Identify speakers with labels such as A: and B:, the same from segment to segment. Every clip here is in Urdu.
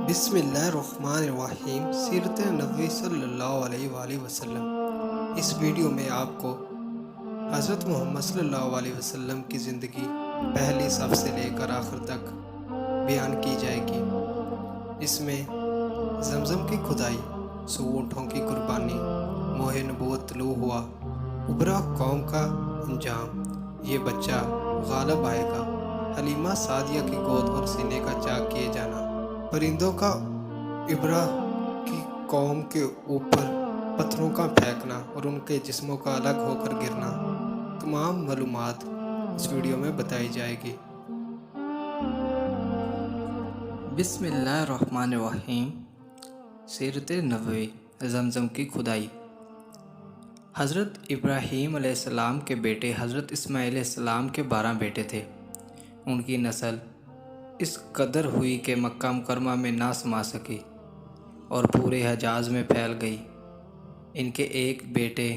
A: بسم اللہ الرحمن الرحیم۔ سیرت نبوی صلی اللہ علیہ وآلہ وسلم۔ اس ویڈیو میں آپ کو حضرت محمد صلی اللہ علیہ وسلم کی زندگی پہلی صف سے لے کر آخر تک بیان کی جائے گی۔ اس میں زمزم کی کھدائی، 100 اونٹوں کی قربانی، موہ نبوت طلوع ہوا، ابرا قوم کا انجام، یہ بچہ غالب آئے گا، حلیمہ سعدیہ کی گود اور سینے کا چاک کیے جانا، پرندوں کا ابرا کی قوم کے اوپر پتھروں کا پھینکنا اور ان کے جسموں کا الگ ہو کر گرنا، تمام معلومات اس ویڈیو میں بتائی جائے گی۔
B: بسم اللہ الرحمن الرحیم۔ سیرت نبوی، زمزم کی کھدائی۔ حضرت ابراہیم علیہ السلام کے بیٹے حضرت اسماعیل علیہ السلام کے 12 بیٹے تھے۔ ان کی نسل اس قدر ہوئی کہ مکہ مکرمہ میں نہ سما سکی اور پورے حجاز میں پھیل گئی۔ ان کے ایک بیٹے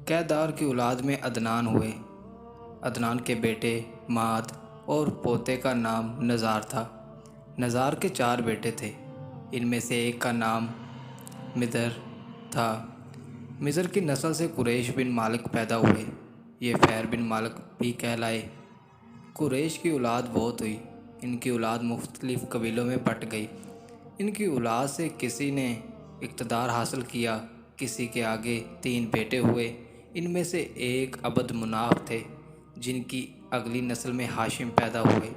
B: کیدار کی اولاد میں عدنان ہوئے۔ عدنان کے بیٹے ماد اور پوتے کا نام نزار تھا۔ نزار کے 4 بیٹے تھے، ان میں سے ایک کا نام مدر تھا۔ مدر کی نسل سے قریش بن مالک پیدا ہوئے، یہ فہر بن مالک بھی کہلائے۔ قریش کی اولاد بہت ہوئی، ان کی اولاد مختلف قبیلوں میں بٹ گئی۔ ان کی اولاد سے کسی نے اقتدار حاصل کیا، کسی کے آگے 3 بیٹے ہوئے۔ ان میں سے ایک عبد مناف تھے، جن کی اگلی نسل میں ہاشم پیدا ہوئے۔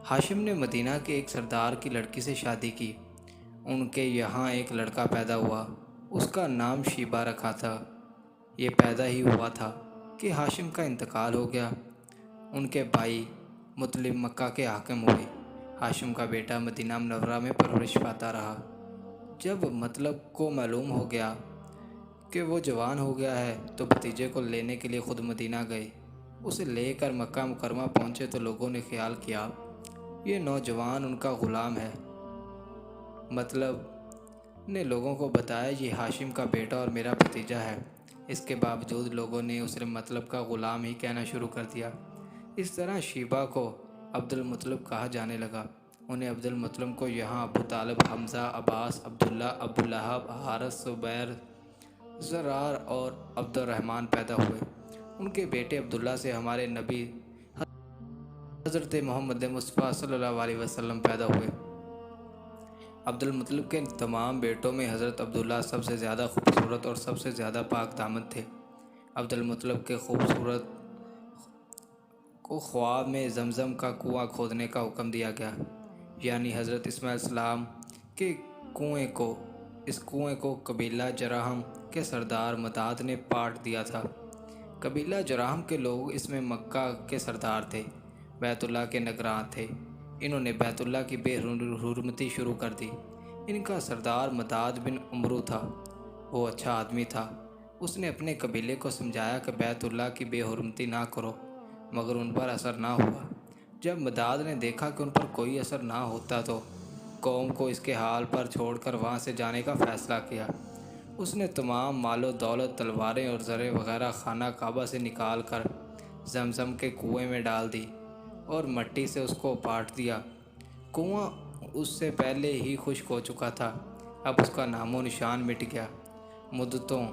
B: ہاشم نے مدینہ کے ایک سردار کی لڑکی سے شادی کی۔ ان کے یہاں ایک لڑکا پیدا ہوا، اس کا نام شیبہ رکھا تھا۔ یہ پیدا ہی ہوا تھا کہ ہاشم کا انتقال ہو گیا۔ ان کے بھائی مطلب مکہ کے حاکم ہوئے۔ ہاشم کا بیٹا مدینہ منورہ میں پرورش پاتا رہا۔ جب مطلب کو معلوم ہو گیا کہ وہ جوان ہو گیا ہے تو بھتیجے کو لینے کے لیے خود مدینہ گئے۔ اسے لے کر مکہ مکرمہ پہنچے تو لوگوں نے خیال کیا یہ نوجوان ان کا غلام ہے۔ مطلب نے لوگوں کو بتایا یہ ہاشم کا بیٹا اور میرا بھتیجا ہے۔ اس کے باوجود لوگوں نے اسے مطلب کا غلام ہی کہنا شروع کر دیا۔ اس طرح شیبہ کو عبد المطلب کہا جانے لگا۔ انہیں عبد المطلب کو یہاں ابو طالب، حمزہ، عباس، عبداللہ، ابو لہب، حارث، زبیر، زرار اور عبد الرحمن پیدا ہوئے۔ ان کے بیٹے عبداللہ سے ہمارے نبی حضرت محمد مصطفیٰ صلی اللہ علیہ وسلم پیدا ہوئے۔ عبد المطلب کے تمام بیٹوں میں حضرت عبداللہ سب سے زیادہ خوبصورت اور سب سے زیادہ پاک دامن تھے۔ عبد المطلب کے خوبصورت کو خواب میں زمزم کا کنواں کھودنے کا حکم دیا گیا، یعنی حضرت اسماعیل علیہ السلام کے کنویں کو۔ اس کنویں کو قبیلہ جرہم کے سردار مداد نے پاٹ دیا تھا۔ قبیلہ جرہم کے لوگ اس میں مکہ کے سردار تھے، بیت اللہ کے نگراں تھے۔ انہوں نے بیت اللہ کی بے حرمتی شروع کر دی۔ ان کا سردار مداد بن عمرو تھا، وہ اچھا آدمی تھا۔ اس نے اپنے قبیلے کو سمجھایا کہ بیت اللہ کی بے حرمتی نہ کرو، مگر ان پر اثر نہ ہوا۔ جب مداد نے دیکھا کہ ان پر کوئی اثر نہ ہوتا تو قوم کو اس کے حال پر چھوڑ کر وہاں سے جانے کا فیصلہ کیا۔ اس نے تمام مال و دولت، تلواریں اور زریں وغیرہ خانہ کعبہ سے نکال کر زمزم کے کنویں میں ڈال دی اور مٹی سے اس کو پاٹ دیا۔ کنواں اس سے پہلے ہی خشک ہو چکا تھا، اب اس کا نام و نشان مٹ گیا۔ مدتوں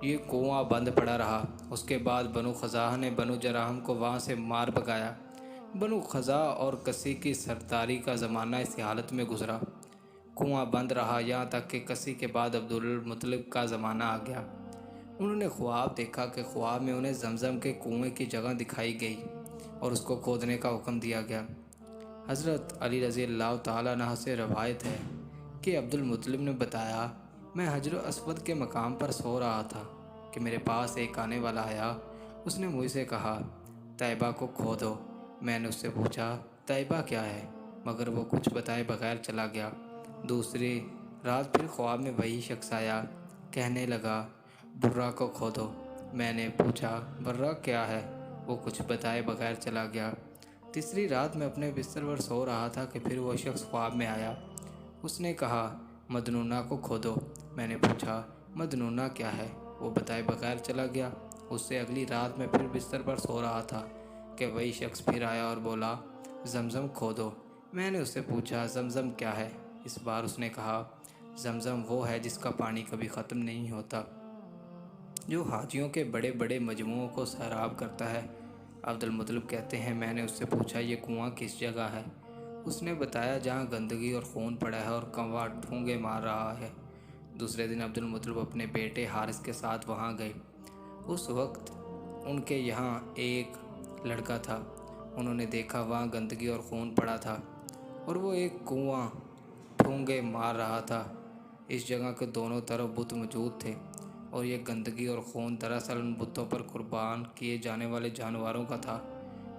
B: یہ کنواں بند پڑا رہا۔ اس کے بعد بنو خزاعہ نے بنو جرہم کو وہاں سے مار بھگایا۔ بنو خزاعہ اور کسی کی سرداری کا زمانہ اس حالت میں گزرا۔ کنواں بند رہا یہاں تک کہ کسی کے بعد عبد المطلب کا زمانہ آ گیا۔ انہوں نے خواب دیکھا کہ خواب میں انہیں زمزم کے کنویں کی جگہ دکھائی گئی اور اس کو کھودنے کا حکم دیا گیا۔ حضرت علی رضی اللہ تعالیٰ عنہ سے روایت ہے کہ عبد المطلب نے بتایا، میں حجر اسود کے مقام پر سو رہا تھا کہ میرے پاس ایک آنے والا آیا۔ اس نے مجھ سے کہا طیبہ کو کھودو۔ میں نے اس سے پوچھا طیبہ کیا ہے، مگر وہ کچھ بتائے بغیر چلا گیا۔ دوسری رات پھر خواب میں وہی شخص آیا، کہنے لگا برہ کو کھودو۔ میں نے پوچھا برہ کیا ہے، وہ کچھ بتائے بغیر چلا گیا۔ تیسری رات میں اپنے بستر پر سو رہا تھا کہ پھر وہ شخص خواب میں آیا۔ اس نے کہا مدنونہ کو کھودو۔ میں نے پوچھا مدنونہ کیا ہے، وہ بتائے بغیر چلا گیا۔ اس سے اگلی رات میں پھر بستر پر سو رہا تھا کہ وہی شخص پھر آیا اور بولا زمزم کھودو۔ میں نے اس سے پوچھا زمزم کیا ہے؟ اس بار اس نے کہا زمزم وہ ہے جس کا پانی کبھی ختم نہیں ہوتا، جو حاجیوں کے بڑے بڑے مجموعوں کو سیراب کرتا ہے۔ عبد المطلب کہتے ہیں میں نے اس سے پوچھا یہ کنواں کس جگہ ہے؟ اس نے بتایا جہاں گندگی اور خون پڑا ہے اور کنواں ڈھونگے مار رہا ہے۔ دوسرے دن عبد المطلب اپنے بیٹے حارث کے ساتھ وہاں گئے۔ اس وقت ان کے یہاں ایک لڑکا تھا۔ انہوں نے دیکھا وہاں گندگی اور خون پڑا تھا اور وہ ایک کنواں ڈھونگے مار رہا تھا۔ اس جگہ کے دونوں طرف بت موجود تھے اور یہ گندگی اور خون دراصل ان بتوں پر قربان کیے جانے والے جانوروں کا تھا۔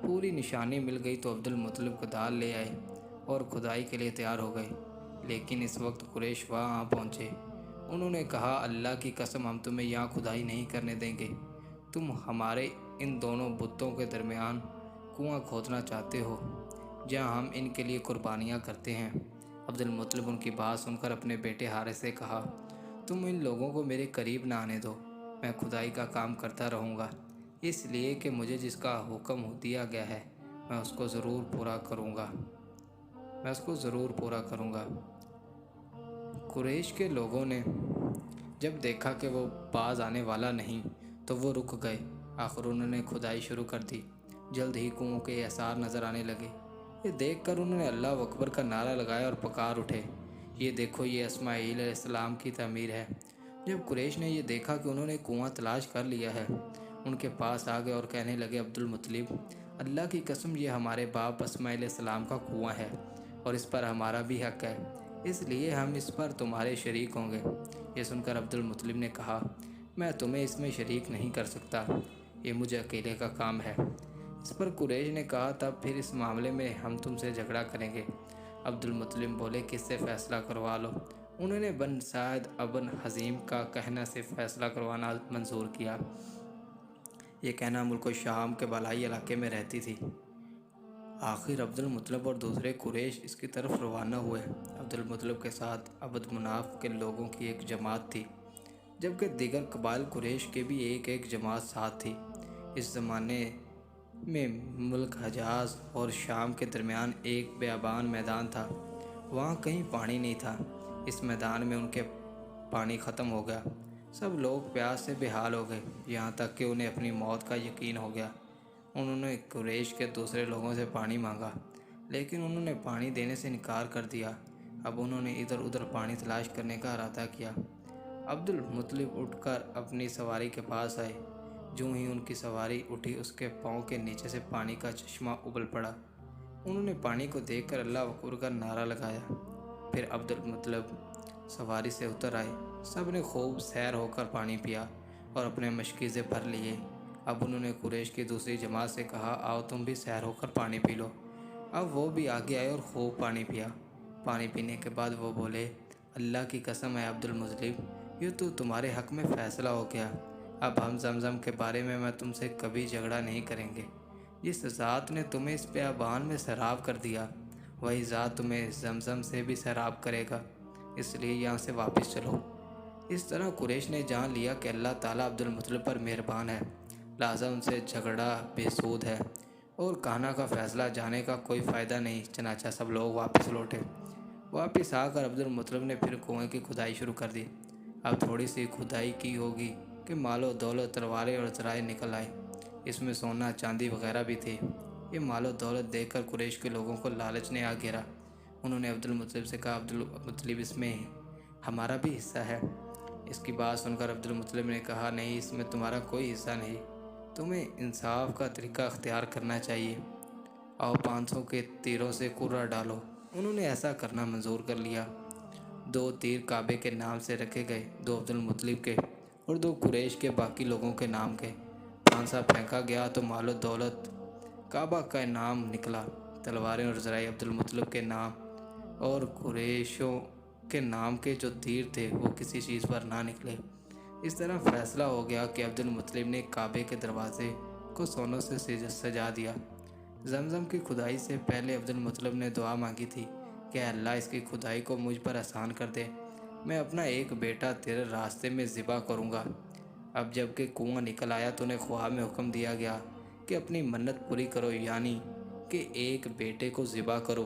B: پوری نشانی مل گئی تو عبد المطلب کدال لے آئے اور کھدائی کے لیے تیار ہو گئے، لیکن اس وقت قریش وہاں آ پہنچے۔ انہوں نے کہا اللہ کی قسم ہم تمہیں یہاں کھدائی نہیں کرنے دیں گے، تم ہمارے ان دونوں بتوں کے درمیان کنواں کھودنا چاہتے ہو جہاں ہم ان کے لیے قربانیاں کرتے ہیں۔ عبد المطلب ان کی بات سن کر اپنے بیٹے حارث سے کہا تم ان لوگوں کو میرے قریب نہ آنے دو، میں کھدائی کا کام کرتا رہوں گا، اس لیے کہ مجھے جس کا حکم دیا گیا ہے میں اس کو ضرور پورا کروں گا۔ قریش کے لوگوں نے جب دیکھا کہ وہ باز آنے والا نہیں تو وہ رک گئے۔ آخر انہوں نے کھدائی شروع کر دی۔ جلد ہی کنووں کے آثار نظر آنے لگے۔ یہ دیکھ کر انہوں نے اللہ اکبر کا نعرہ لگایا اور پکار اٹھے یہ دیکھو یہ اسماعیل علیہ السلام کی تعمیر ہے۔ جب قریش نے یہ دیکھا کہ انہوں نے کنواں تلاش کر لیا ہے، ان کے پاس آ گئے اور کہنے لگے عبد المطلب اللہ کی قسم یہ ہمارے باپ اسماعیل علیہ السلام کا کنواں ہے اور اس پر ہمارا بھی حق ہے، اس لیے ہم اس پر تمہارے شریک ہوں گے۔ یہ سن کر عبد المطلب نے کہا میں تمہیں اس میں شریک نہیں کر سکتا، یہ مجھے اکیلے کا کام ہے۔ اس پر قریش نے کہا تب پھر اس معاملے میں ہم تم سے جھگڑا کریں گے۔ عبد المطلب بولے کس سے فیصلہ کروا لو۔ انہوں نے بن سعد ابن حزیم کا کہنا سے فیصلہ کروانا منظور کیا۔ یہ کہنا ملک شام کے بالائی علاقے میں رہتی تھی۔ آخر عبد المطلب اور دوسرے قریش اس کی طرف روانہ ہوئے۔ عبد المطلب کے ساتھ عبد مناف کے لوگوں کی ایک جماعت تھی، جبکہ دیگر قبائل قریش کے بھی ایک جماعت ساتھ تھی۔ اس زمانے میں ملک حجاز اور شام کے درمیان ایک بیابان میدان تھا، وہاں کہیں پانی نہیں تھا۔ اس میدان میں ان کے پانی ختم ہو گیا، سب لوگ پیاس سے بے حال ہو گئے، یہاں تک کہ انہیں اپنی موت کا یقین ہو گیا۔ انہوں نے قریش کے دوسرے لوگوں سے پانی مانگا، لیکن انہوں نے پانی دینے سے انکار کر دیا۔ اب انہوں نے ادھر ادھر پانی تلاش کرنے کا ارادہ کیا۔ عبد المطلب اٹھ کر اپنی سواری کے پاس آئے۔ جوں ہی ان کی سواری اٹھی اس کے پاؤں کے نیچے سے پانی کا چشمہ ابل پڑا۔ انہوں نے پانی کو دیکھ کر اللہ اکبر کا نعرہ لگایا۔ پھر عبد المطلب سواری سے اتر آئے۔ سب نے خوب سیر ہو کر پانی پیا اور اپنے مشکیزے بھر لیے۔ اب انہوں نے قریش کی دوسری جماعت سے کہا آؤ تم بھی سیر ہو کر پانی پی لو۔ اب وہ بھی آگے آئے اور خوب پانی پیا۔ پانی پینے کے بعد وہ بولے اللہ کی قسم ہے عبد المطلب یہ تو تمہارے حق میں فیصلہ ہو گیا، اب ہم زمزم کے بارے میں تم سے کبھی جھگڑا نہیں کریں گے۔ جس ذات نے تمہیں اس بیابان میں سیراب کر دیا وہی ذات تمہیں زمزم سے بھی سیراب کرے گا، اس لیے یہاں سے واپس چلو۔ اس طرح قریش نے جان لیا کہ اللہ تعالیٰ عبد المطلب پر مہربان ہے، لہٰذا ان سے جھگڑا بے سود ہے اور کہنا کا فیصلہ جانے کا کوئی فائدہ نہیں۔ چنانچہ سب لوگ واپس لوٹے۔ واپس آ کر عبد المطلب نے پھر کنویں کی کھدائی شروع کر دی۔ اب تھوڑی سی کھدائی کی ہوگی کہ مال و دولت تلواریں اور ذرائع نکل آئے، اس میں سونا چاندی وغیرہ بھی تھی۔ یہ مال و دولت دیکھ کر قریش کے لوگوں کو لالچ نے آ گھیرا۔ انہوں نے عبد المطلب سے کہا عبد المطلب اس میں ہمارا بھی حصہ ہے۔ اس کی بات سن کر عبد المطلب نے کہا نہیں اس میں تمہارا کوئی حصہ نہیں، تمہیں انصاف کا طریقہ اختیار کرنا چاہیے، آؤ 500 کے تیروں سے کرہ ڈالو۔ انہوں نے ایسا کرنا منظور کر لیا۔ 2 تیر کعبے کے نام سے رکھے گئے، 2 عبد المطلب کے اور 2 قریش کے باقی لوگوں کے نام کے۔ پھانسا پھینکا گیا تو مال و دولت کعبہ کا نام نکلا، تلواریں اور ذرائع عبد المطلب کے نام اور قریشوں کے نام کے جو تیر تھے وہ کسی چیز پر نہ نکلے۔ اس طرح فیصلہ ہو گیا کہ عبد المطلب نے کعبے کے دروازے کو سونوں سے سجا دیا۔ زمزم کی کھدائی سے پہلے عبد المطلب نے دعا مانگی تھی کہ اے اللہ اس کی کھدائی کو مجھ پر آسان کر دے، میں اپنا ایک بیٹا تیرے راستے میں ذبح کروں گا۔ اب جب کہ کنواں نکل آیا تو انہیں خواب میں حکم دیا گیا کہ اپنی منت پوری کرو، یعنی کہ ایک بیٹے کو ذبح کرو۔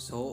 B: 100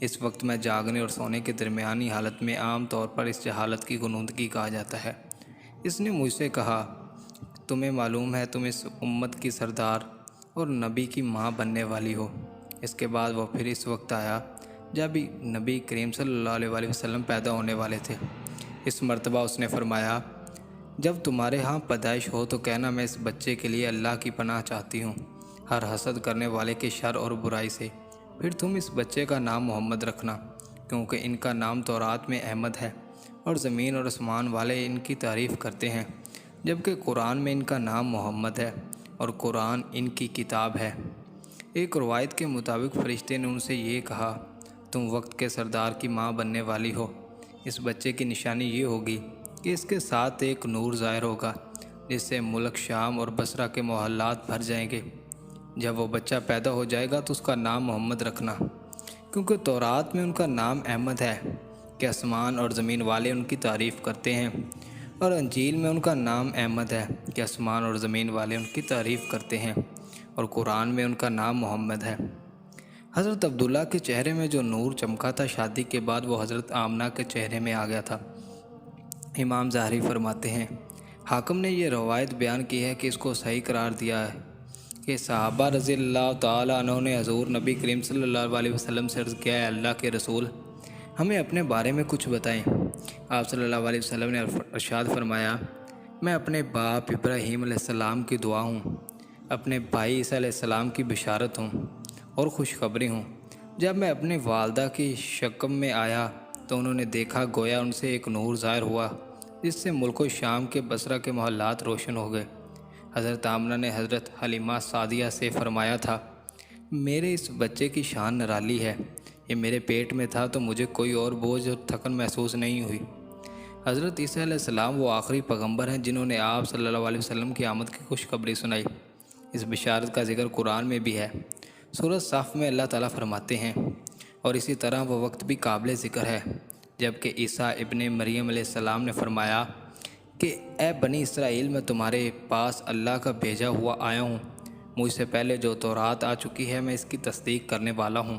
B: اس وقت میں جاگنے اور سونے کے درمیانی حالت میں عام طور پر اس جہالت کی غنودگی کہا جاتا ہے۔ اس نے مجھ سے کہا، تمہیں معلوم ہے تم اس امت کی سردار اور نبی کی ماں بننے والی ہو۔ اس کے بعد وہ پھر اس وقت آیا جب نبی کریم صلی اللہ علیہ وسلم پیدا ہونے والے تھے۔ اس مرتبہ اس نے فرمایا، جب تمہارے ہاں پیدائش ہو تو کہنا میں اس بچے کے لیے اللہ کی پناہ چاہتی ہوں ہر حسد کرنے والے کے شر اور برائی سے۔ پھر تم اس بچے کا نام محمد رکھنا، کیونکہ ان کا نام تورات میں احمد ہے اور زمین اور آسمان والے ان کی تعریف کرتے ہیں، جبکہ قرآن میں ان کا نام محمد ہے اور قرآن ان کی کتاب ہے۔ ایک روایت کے مطابق فرشتے نے ان سے یہ کہا، تم وقت کے سردار کی ماں بننے والی ہو۔ اس بچے کی نشانی یہ ہوگی کہ اس کے ساتھ ایک نور ظاہر ہوگا جس سے ملک شام اور بصرہ کے محلات بھر جائیں گے۔ جب وہ بچہ پیدا ہو جائے گا تو اس کا نام محمد رکھنا، کیونکہ تورات میں ان کا نام احمد ہے کہ آسمان اور زمین والے ان کی تعریف کرتے ہیں، اور انجیل میں ان کا نام احمد ہے کہ آسمان اور زمین والے ان کی تعریف کرتے ہیں، اور قرآن میں ان کا نام محمد ہے۔ حضرت عبداللہ کے چہرے میں جو نور چمکا تھا، شادی کے بعد وہ حضرت آمنہ کے چہرے میں آ گیا تھا۔ امام ظاہری فرماتے ہیں، حاکم نے یہ روایت بیان کی ہے کہ اس کو صحیح قرار دیا ہے کہ صحابہ رضی اللہ تعالیٰ عنہ نے حضور نبی کریم صلی اللہ علیہ وسلم سے عرض کیا، ہے اللہ کے رسول، ہمیں اپنے بارے میں کچھ بتائیں۔ آپ صلی اللہ علیہ وسلم نے ارشاد فرمایا، میں اپنے باپ ابراہیم علیہ السلام کی دعا ہوں، اپنے بھائی عیسیٰ علیہ السلام کی بشارت ہوں اور خوشخبری ہوں۔ جب میں اپنی والدہ کی شکم میں آیا تو انہوں نے دیکھا گویا ان سے ایک نور ظاہر ہوا جس سے ملک و شام کے بصرہ کے محلات روشن ہو گئے۔ حضرت آمنہ نے حضرت حلیمہ سعدیہ سے فرمایا تھا، میرے اس بچے کی شان نرالی ہے، یہ میرے پیٹ میں تھا تو مجھے کوئی اور بوجھ اور تھکن محسوس نہیں ہوئی۔ حضرت عیسیٰ علیہ السلام وہ آخری پیغمبر ہیں جنہوں نے آپ صلی اللہ علیہ وسلم کی آمد کی خوشخبری سنائی۔ اس بشارت کا ذکر قرآن میں بھی ہے۔ سورۃ صف میں اللہ تعالیٰ فرماتے ہیں، اور اسی طرح وہ وقت بھی قابل ذکر ہے جبکہ عیسیٰ ابن مریم علیہ السلام نے فرمایا کہ اے بنی اسرائیل، میں تمہارے پاس اللہ کا بھیجا ہوا آیا ہوں، مجھ سے پہلے جو تورات آ چکی ہے میں اس کی تصدیق کرنے والا ہوں،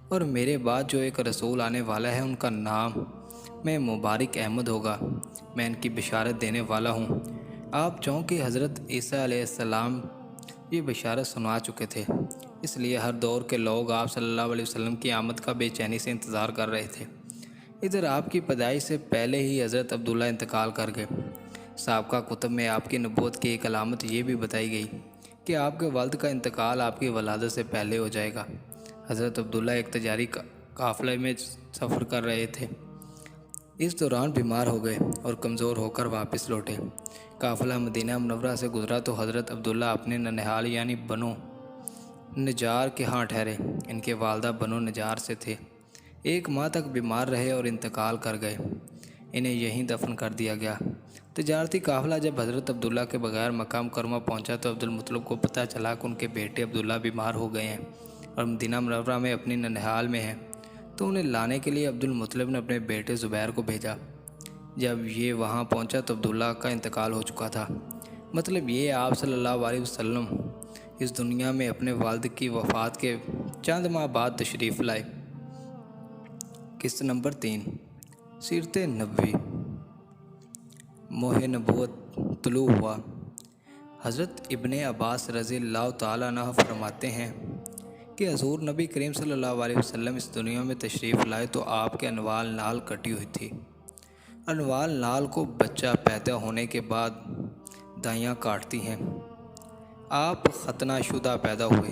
B: اور میرے بعد جو ایک رسول آنے والا ہے ان کا نام میں مبارک احمد ہوگا، میں ان کی بشارت دینے والا ہوں۔ آپ چونکہ حضرت عیسیٰ علیہ السلام یہ بشارت سنا چکے تھے، اس لیے ہر دور کے لوگ آپ صلی اللہ علیہ وسلم کی آمد کا بے چینی سے انتظار کر رہے تھے۔ ادھر آپ کی پیدائش سے پہلے ہی حضرت عبداللہ انتقال کر گئے۔ سابقہ کتب میں آپ کی نبوت کی ایک علامت یہ بھی بتائی گئی کہ آپ کے والد کا انتقال آپ کی ولادت سے پہلے ہو جائے گا۔ حضرت عبداللہ ایک تجاری قافلے میں سفر کر رہے تھے، اس دوران بیمار ہو گئے اور کمزور ہو کر واپس لوٹے۔ قافلہ مدینہ منورہ سے گزرا تو حضرت عبداللہ اپنے ننہال یعنی بنو نجار کے ہاں ٹھہرے۔ ان کے والدہ بنو نجار سے تھے۔ 1 ماہ تک بیمار رہے اور انتقال کر گئے۔ انہیں یہیں دفن کر دیا گیا۔ تجارتی قافلہ جب حضرت عبداللہ کے بغیر مکہ مکرمہ پہنچا تو عبدالمطلب کو پتہ چلا کہ ان کے بیٹے عبداللہ بیمار ہو گئے ہیں اور مدینہ منورہ میں اپنی ننہال میں ہیں، تو انہیں لانے کے لیے عبدالمطلب نے اپنے بیٹے زبیر کو بھیجا۔ جب یہ وہاں پہنچا تو عبداللہ کا انتقال ہو چکا تھا۔ مطلب یہ آپ صلی اللہ علیہ وسلم اس دنیا میں اپنے والد کی وفات کے چند ماہ بعد تشریف لائے۔ قسط نمبر 3، سیرت نبوی۔ ماہ نبوت طلوع ہوا۔ حضرت ابن عباس رضی اللہ تعالیٰ عنہ فرماتے ہیں کہ حضور نبی کریم صلی اللہ علیہ وسلم اس دنیا میں تشریف لائے تو آپ کے انوال نال کٹی ہوئی تھی۔ انوال نال کو بچہ پیدا ہونے کے بعد دائیاں کاٹتی ہیں۔ آپ ختنہ شدہ پیدا ہوئے۔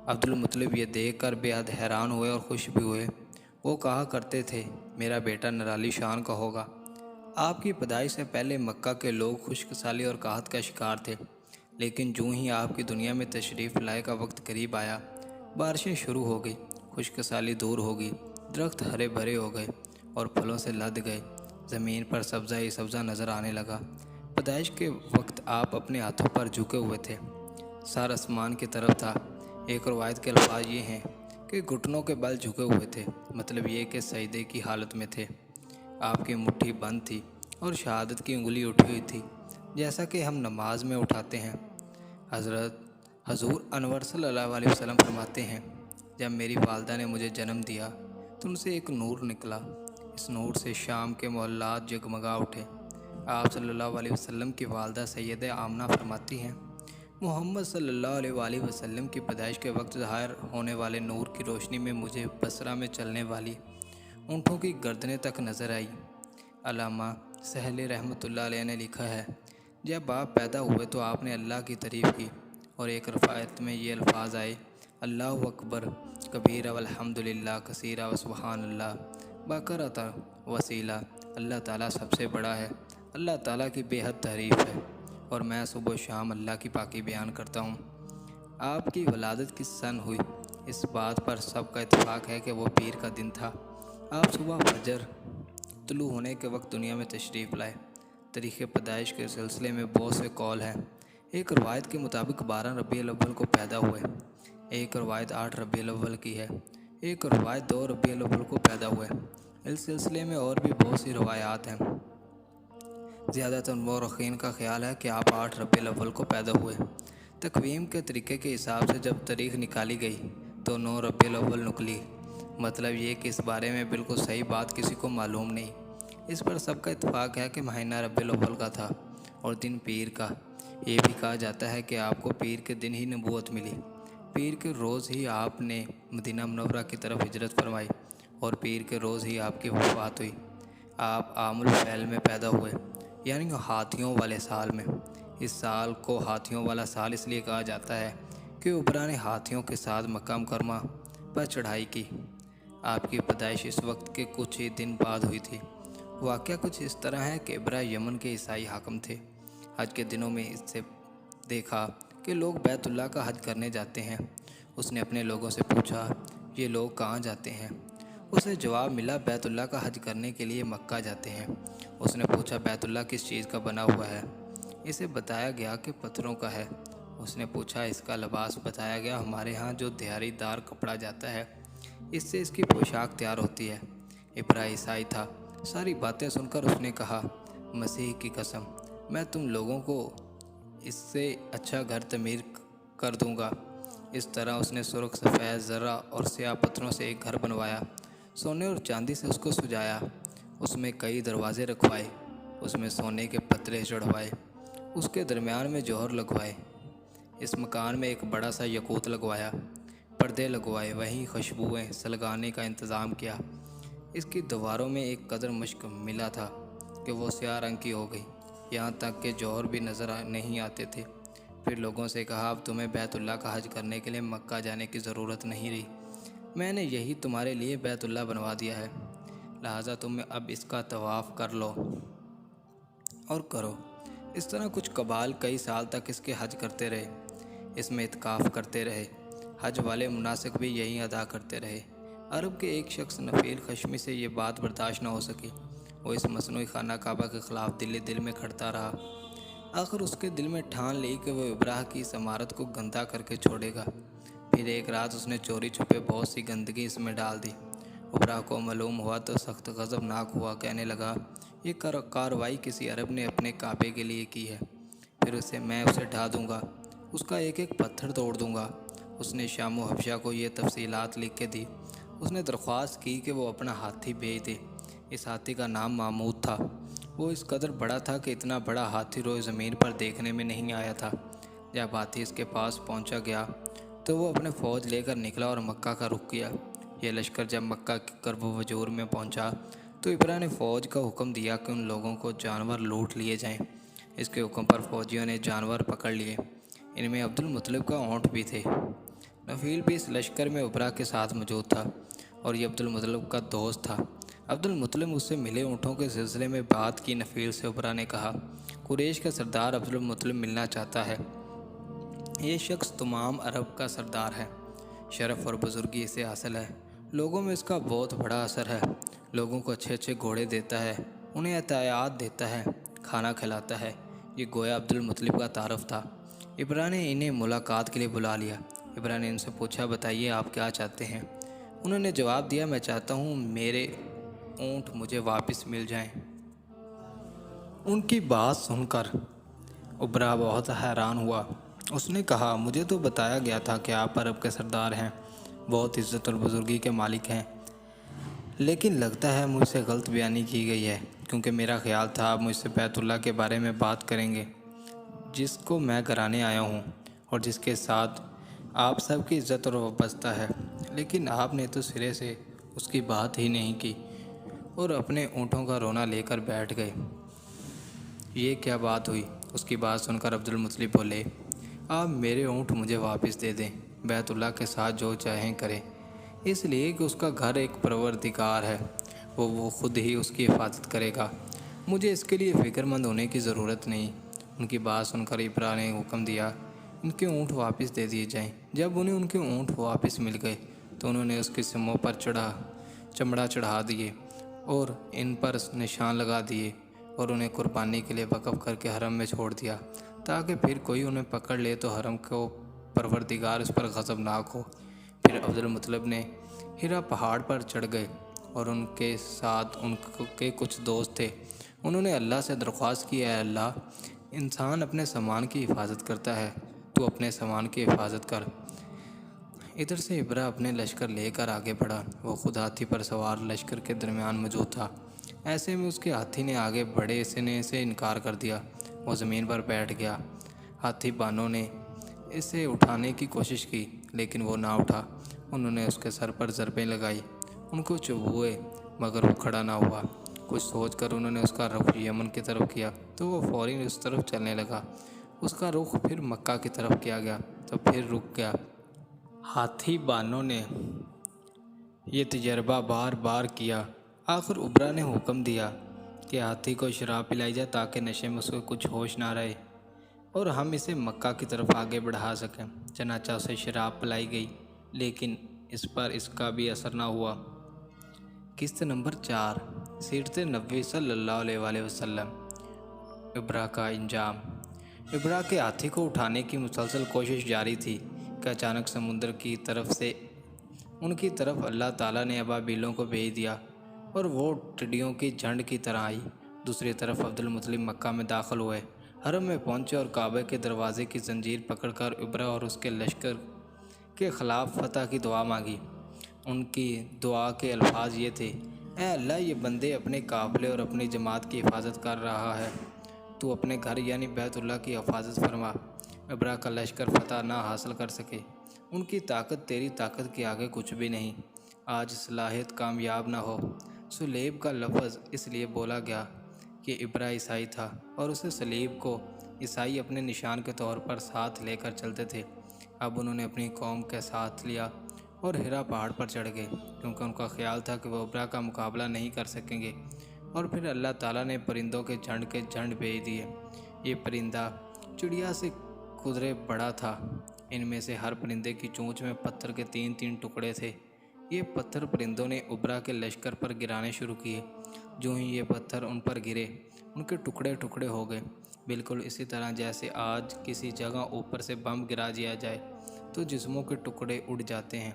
B: عبدالمطلب یہ دیکھ کر بے حد حیران ہوئے اور خوش بھی ہوئے۔ وہ کہا کرتے تھے، میرا بیٹا نرالی شان کا ہوگا۔ آپ کی پیدائش سے پہلے مکہ کے لوگ خشک سالی اور قحط کا شکار تھے، لیکن جوں ہی آپ کی دنیا میں تشریف لائے کا وقت قریب آیا، بارشیں شروع ہو گئی، خشک سالی دور ہو گئی، درخت ہرے بھرے ہو گئے اور پھلوں سے لد گئے، زمین پر سبزہ ہی سبزہ نظر آنے لگا۔ پیدائش کے وقت آپ اپنے ہاتھوں پر جھکے ہوئے تھے، سر آسمان کی طرف تھا۔ ایک روایت کے الفاظ یہ ہیں کہ گھٹنوں کے بل جھکے ہوئے تھے، مطلب یہ کہ سجدے کی حالت میں تھے۔ آپ کی مٹھی بند تھی اور شہادت کی انگلی اٹھی ہوئی تھی، جیسا کہ ہم نماز میں اٹھاتے ہیں۔ حضور انور صلی اللہ علیہ وسلم فرماتے ہیں، جب میری والدہ نے مجھے جنم دیا تو ان سے ایک نور نکلا، اس نور سے شام کے محلات جگمگا اٹھے۔ آپ صلی اللہ علیہ وسلم کی والدہ سیدہ آمنہ فرماتی ہیں، محمد صلی اللہ علیہ وآلہ وسلم کی پیدائش کے وقت ظاہر ہونے والے نور کی روشنی میں مجھے بصرہ میں چلنے والی اونٹوں کی گردنیں تک نظر آئی۔ علامہ سہلی رحمۃ اللہ علیہ نے لکھا ہے، جب آپ پیدا ہوئے تو آپ نے اللہ کی تعریف کی اور ایک روایت میں یہ الفاظ آئے، اللہ اکبر کبیرہ والحمدللہ کثیرہ وسبحان اللہ بکرۃ وصیلہ۔ اللہ تعالیٰ سب سے بڑا ہے، اللہ تعالیٰ کی بے حد تعریف ہے اور میں صبح و شام اللہ کی پاکی بیان کرتا ہوں۔ آپ کی ولادت کس سن ہوئی، اس بات پر سب کا اتفاق ہے کہ وہ پیر کا دن تھا۔ آپ صبح فجر طلوع ہونے کے وقت دنیا میں تشریف لائے۔ تاریخ پیدائش کے سلسلے میں بہت سے قول ہیں۔ ایک روایت کے مطابق 12 ربیع الاول کو پیدا ہوئے، ایک روایت 8 ربیع الاول کی ہے، ایک روایت 2 ربیع الاول کو پیدا ہوئے۔ اس سلسلے میں اور بھی بہت سی روایات ہیں۔ زیادہ تر مورخین کا خیال ہے کہ آپ 8 ربیع الاول کو پیدا ہوئے۔ تقویم کے طریقے کے حساب سے جب تاریخ نکالی گئی تو 9 ربیع الاول نکلی۔ مطلب یہ کہ اس بارے میں بالکل صحیح بات کسی کو معلوم نہیں۔ اس پر سب کا اتفاق ہے کہ مہینہ ربیع الاول کا تھا اور دن پیر کا۔ یہ بھی کہا جاتا ہے کہ آپ کو پیر کے دن ہی نبوت ملی، پیر کے روز ہی آپ نے مدینہ منورہ کی طرف ہجرت فرمائی اور پیر کے روز ہی آپ کی وفات ہوئی۔ آپ عام الفیل میں پیدا ہوئے، یعنی ہاتھیوں والے سال میں۔ اس سال کو ہاتھیوں والا سال اس لیے کہا جاتا ہے کہ ابرا نے ہاتھیوں کے ساتھ مکہ مکرمہ پر چڑھائی کی۔ آپ کی پیدائش اس وقت کے کچھ ہی دن بعد ہوئی تھی۔ واقعہ کچھ اس طرح ہے کہ ابرا یمن کے عیسائی حاکم تھے۔ حج کے دنوں میں اس سے دیکھا کہ لوگ بیت اللہ کا حج کرنے جاتے ہیں۔ اس نے اپنے لوگوں سے پوچھا، یہ لوگ کہاں جاتے ہیں؟ اسے جواب ملا، بیت اللہ کا حج کرنے کے لیے مکہ جاتے ہیں۔ اس نے پوچھا، بیت اللہ کس چیز کا بنا ہوا ہے؟ اسے بتایا گیا کہ پتھروں کا ہے۔ اس نے پوچھا، اس کا لباس؟ بتایا گیا، ہمارے ہاں جو دیہاری دار کپڑا جاتا ہے اس سے اس کی پوشاک تیار ہوتی ہے۔ ابرا عیسائی تھا۔ ساری باتیں سن کر اس نے کہا، مسیح کی قسم، میں تم لوگوں کو اس سے اچھا گھر تعمیر کر دوں گا۔ اس طرح اس نے سرخ، سفید، زرع اور سیاہ پتھروں سے ایک گھر بنوایا، سونے اور چاندی سے اس کو سجایا۔ اس میں کئی دروازے رکھوائے، اس میں سونے کے پترے چڑھوائے، اس کے درمیان میں جوہر لگوائے۔ اس مکان میں ایک بڑا سا یاقوت لگوایا، پردے لگوائے، وہیں خوشبوئیں سلگانے کا انتظام کیا۔ اس کی دیواروں میں ایک قدر مشک ملا تھا کہ وہ سیاہ رنگ کی ہو گئی، یہاں تک کہ جوہر بھی نظر نہیں آتے تھے۔ پھر لوگوں سے کہا، اب تمہیں بیت اللہ کا حج کرنے کے لیے مکہ جانے کی ضرورت نہیں رہی، میں نے یہی تمہارے لیے بیت اللہ بنوا دیا ہے، لہٰذا تم اب اس کا طواف کر لو اور کرو۔ اس طرح کچھ قبائل کئی سال تک اس کے حج کرتے رہے، اس میں اعتکاف کرتے رہے۔ حج والے مناسک بھی یہی ادا کرتے رہے۔ عرب کے ایک شخص نفیل خشمی سے یہ بات برداشت نہ ہو سکی، وہ اس مصنوعی خانہ کعبہ کے خلاف دل میں کھڑتا رہا۔ آخر اس کے دل میں ٹھان لی کہ وہ ابراہ کی اس عمارت کو گندہ کر کے چھوڑے گا۔ پھر ایک رات اس نے چوری چھپے بہت سی گندگی اس میں ڈال دی۔ ابراہ کو معلوم ہوا تو سخت غضبناک ہوا، کہنے لگا، یہ کارروائی کسی عرب نے اپنے کعبے کے لیے کی ہے، پھر میں اسے ڈھا دوں گا، اس کا ایک ایک پتھر توڑ دوں گا۔ اس نے شام و حبشہ کو یہ تفصیلات لکھ کے دی۔ اس نے درخواست کی کہ وہ اپنا ہاتھی بھیج دے۔ اس ہاتھی کا نام محمود تھا۔ وہ اس قدر بڑا تھا کہ اتنا بڑا ہاتھی روئے زمین پر دیکھنے میں نہیں آیا تھا۔ جب ہاتھی اس کے پاس پہنچا گیا تو وہ اپنے فوج لے کر نکلا اور مکہ کا رخ کیا۔ یہ لشکر جب مکہ کی کرب و وجور میں پہنچا تو ابراہ نے فوج کا حکم دیا کہ ان لوگوں کو جانور لوٹ لیے جائیں۔ اس کے حکم پر فوجیوں نے جانور پکڑ لیے، ان میں عبد المطلب کا اونٹ بھی تھے۔ نفیل بھی اس لشکر میں ابراہ کے ساتھ موجود تھا اور یہ عبد المطلب کا دوست تھا۔ عبد المطلب اس سے ملے اونٹوں کے سلسلے میں بات کی۔ نفیل سے ابراہ نے کہا، قریش کا سردار عبد المطلب ملنا چاہتا ہے۔ یہ شخص تمام عرب کا سردار ہے، شرف اور بزرگی اسے حاصل ہے، لوگوں میں اس کا بہت بڑا اثر ہے، لوگوں کو اچھے اچھے گھوڑے دیتا ہے، انہیں عطیات دیتا ہے، کھانا کھلاتا ہے۔ یہ گویا عبد المطلب کا تعارف تھا۔ ابراہ نے انہیں ملاقات کے لیے بلا لیا۔ ابراہ نے ان سے پوچھا، بتائیے آپ کیا چاہتے ہیں؟ انہوں نے جواب دیا، میں چاہتا ہوں میرے اونٹ مجھے واپس مل جائیں۔ ان کی بات سن کر ابراہ بہت حیران ہوا۔ اس نے کہا، مجھے تو بتایا گیا تھا کہ آپ عرب کے سردار ہیں، بہت عزت اور بزرگی کے مالک ہیں، لیکن لگتا ہے مجھ سے غلط بیانی کی گئی ہے، کیونکہ میرا خیال تھا آپ مجھ سے بیت اللہ کے بارے میں بات کریں گے، جس کو میں کرانے آیا ہوں اور جس کے ساتھ آپ سب کی عزت اور وابستہ ہے، لیکن آپ نے تو سرے سے اس کی بات ہی نہیں کی اور اپنے اونٹوں کا رونا لے کر بیٹھ گئے۔ یہ کیا بات ہوئی؟ اس کی بات سن کر عبدالمطلب بولے، آپ میرے اونٹ مجھے واپس دے دیں، بیت اللہ کے ساتھ جو چاہیں کریں، اس لیے کہ اس کا گھر ایک پروردگار ہے، وہ خود ہی اس کی حفاظت کرے گا، مجھے اس کے لیے فکر مند ہونے کی ضرورت نہیں۔ ان کی بات سن کر ابرا نے حکم دیا، ان کے اونٹ واپس دے دیے جائیں۔ جب انہیں ان کے اونٹ واپس مل گئے تو انہوں نے اس کے سموں پر چمڑا چڑھا دیے اور ان پر نشان لگا دیے اور انہیں قربانی کے لیے وقف کر کے حرم میں چھوڑ دیا، تاکہ پھر کوئی انہیں پکڑ لے تو حرم کو پروردگار اس پر غضبناک ہو۔ پھر عبدالمطلب نے ہرا پہاڑ پر چڑھ گئے اور ان کے ساتھ ان کے کچھ دوست تھے۔ انہوں نے اللہ سے درخواست کی، اے اللہ، انسان اپنے سامان کی حفاظت کرتا ہے، تو اپنے سامان کی حفاظت کر۔ ادھر سے ابرا اپنے لشکر لے کر آگے بڑھا، وہ خود ہاتھی پر سوار لشکر کے درمیان موجود تھا۔ ایسے میں اس کے ہاتھی نے آگے بڑھے سے انکار کر دیا، وہ زمین پر بیٹھ گیا۔ ہاتھی بانوں نے اسے اٹھانے کی کوشش کی لیکن وہ نہ اٹھا۔ انہوں نے اس کے سر پر ضربیں لگائی، ان کو چبھوئے مگر وہ کھڑا نہ ہوا۔ کچھ سوچ کر انہوں نے اس کا رخ یمن کی طرف کیا تو وہ فوراً اس طرف چلنے لگا۔ اس کا رخ پھر مکہ کی طرف کیا گیا تو پھر رک گیا۔ ہاتھی بانوں نے یہ تجربہ بار بار کیا۔ آخر ابرا نے حکم دیا کہ ہاتھی کو شراب پلائی جائے تاکہ نشے میں اس کو کچھ ہوش نہ رہے اور ہم اسے مکہ کی طرف آگے بڑھا سکیں۔ چنانچہ اسے شراب پلائی گئی لیکن اس پر اس کا بھی اثر نہ ہوا۔ قسط نمبر 4، سیرت نبوی صلی اللہ علیہ وآلہ وسلم۔ ابرا کا انجام۔ ابرا کے ہاتھی کو اٹھانے کی مسلسل کوشش جاری تھی کہ اچانک سمندر کی طرف سے ان کی طرف اللہ تعالیٰ نے ابابیلوں کو بھیج دیا اور وہ ٹڈیوں کی جھنڈ کی طرح آئی۔ دوسری طرف عبدالمطلب مکہ میں داخل ہوئے، حرم میں پہنچے اور کعبہ کے دروازے کی زنجیر پکڑ کر ابرا اور اس کے لشکر کے خلاف فتح کی دعا مانگی۔ ان کی دعا کے الفاظ یہ تھے، اے اللہ، یہ بندے اپنے قافلے اور اپنی جماعت کی حفاظت کر رہا ہے، تو اپنے گھر یعنی بیت اللہ کی حفاظت فرما۔ ابرا کا لشکر فتح نہ حاصل کر سکے، ان کی طاقت تیری طاقت کے آگے کچھ بھی نہیں، آج صلاحیت کامیاب نہ ہو۔ سلیب کا لفظ اس لیے بولا گیا کہ ابرا عیسائی تھا اور اسے صلیب کو عیسائی اپنے نشان کے طور پر ساتھ لے کر چلتے تھے۔ اب انہوں نے اپنی قوم کے ساتھ لیا اور ہرا پہاڑ پر چڑھ گئے، کیونکہ ان کا خیال تھا کہ وہ ابرا کا مقابلہ نہیں کر سکیں گے۔ اور پھر اللہ تعالیٰ نے پرندوں کے جھنڈ بھیج دیے۔ یہ پرندہ چڑیا سے قدرے بڑا تھا، ان میں سے ہر پرندے کی چونچ میں پتھر کے 3 ٹکڑے تھے۔ یہ پتھر پرندوں نے ابرا کے لشکر پر گرانے شروع کیے۔ جو ہی یہ پتھر ان پر گرے، ان کے ٹکڑے ٹکڑے ہو گئے، بالکل اسی طرح جیسے آج کسی جگہ اوپر سے بم گرا دیا جائے تو جسموں کے ٹکڑے اڑ جاتے ہیں۔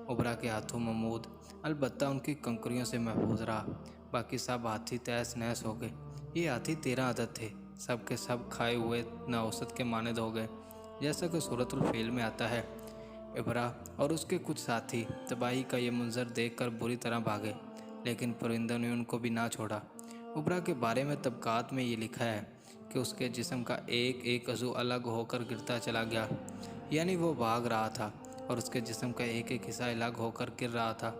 B: ابرا کے ہاتھوں محمود البتہ ان کی کنکریوں سے محفوظ رہا، باقی سب ہاتھی تہس نہس ہو گئے۔ یہ ہاتھی 13 عدد تھے، سب کے سب کھائے ہوئے نوست کے مانند ہو گئے، جیسا کہ سورۃ الفیل میں آتا ہے۔ ابرا اور اس کے کچھ ساتھی تباہی کا یہ منظر دیکھ کر بری طرح بھاگے، لیکن پرندوں نے ان کو بھی نہ چھوڑا۔ ابرا کے بارے میں طبقات میں یہ لکھا ہے کہ اس کے جسم کا ایک عضو الگ ہو کر گرتا چلا گیا، یعنی وہ بھاگ رہا تھا اور اس کے جسم کا ایک حصہ الگ ہو کر گر رہا تھا۔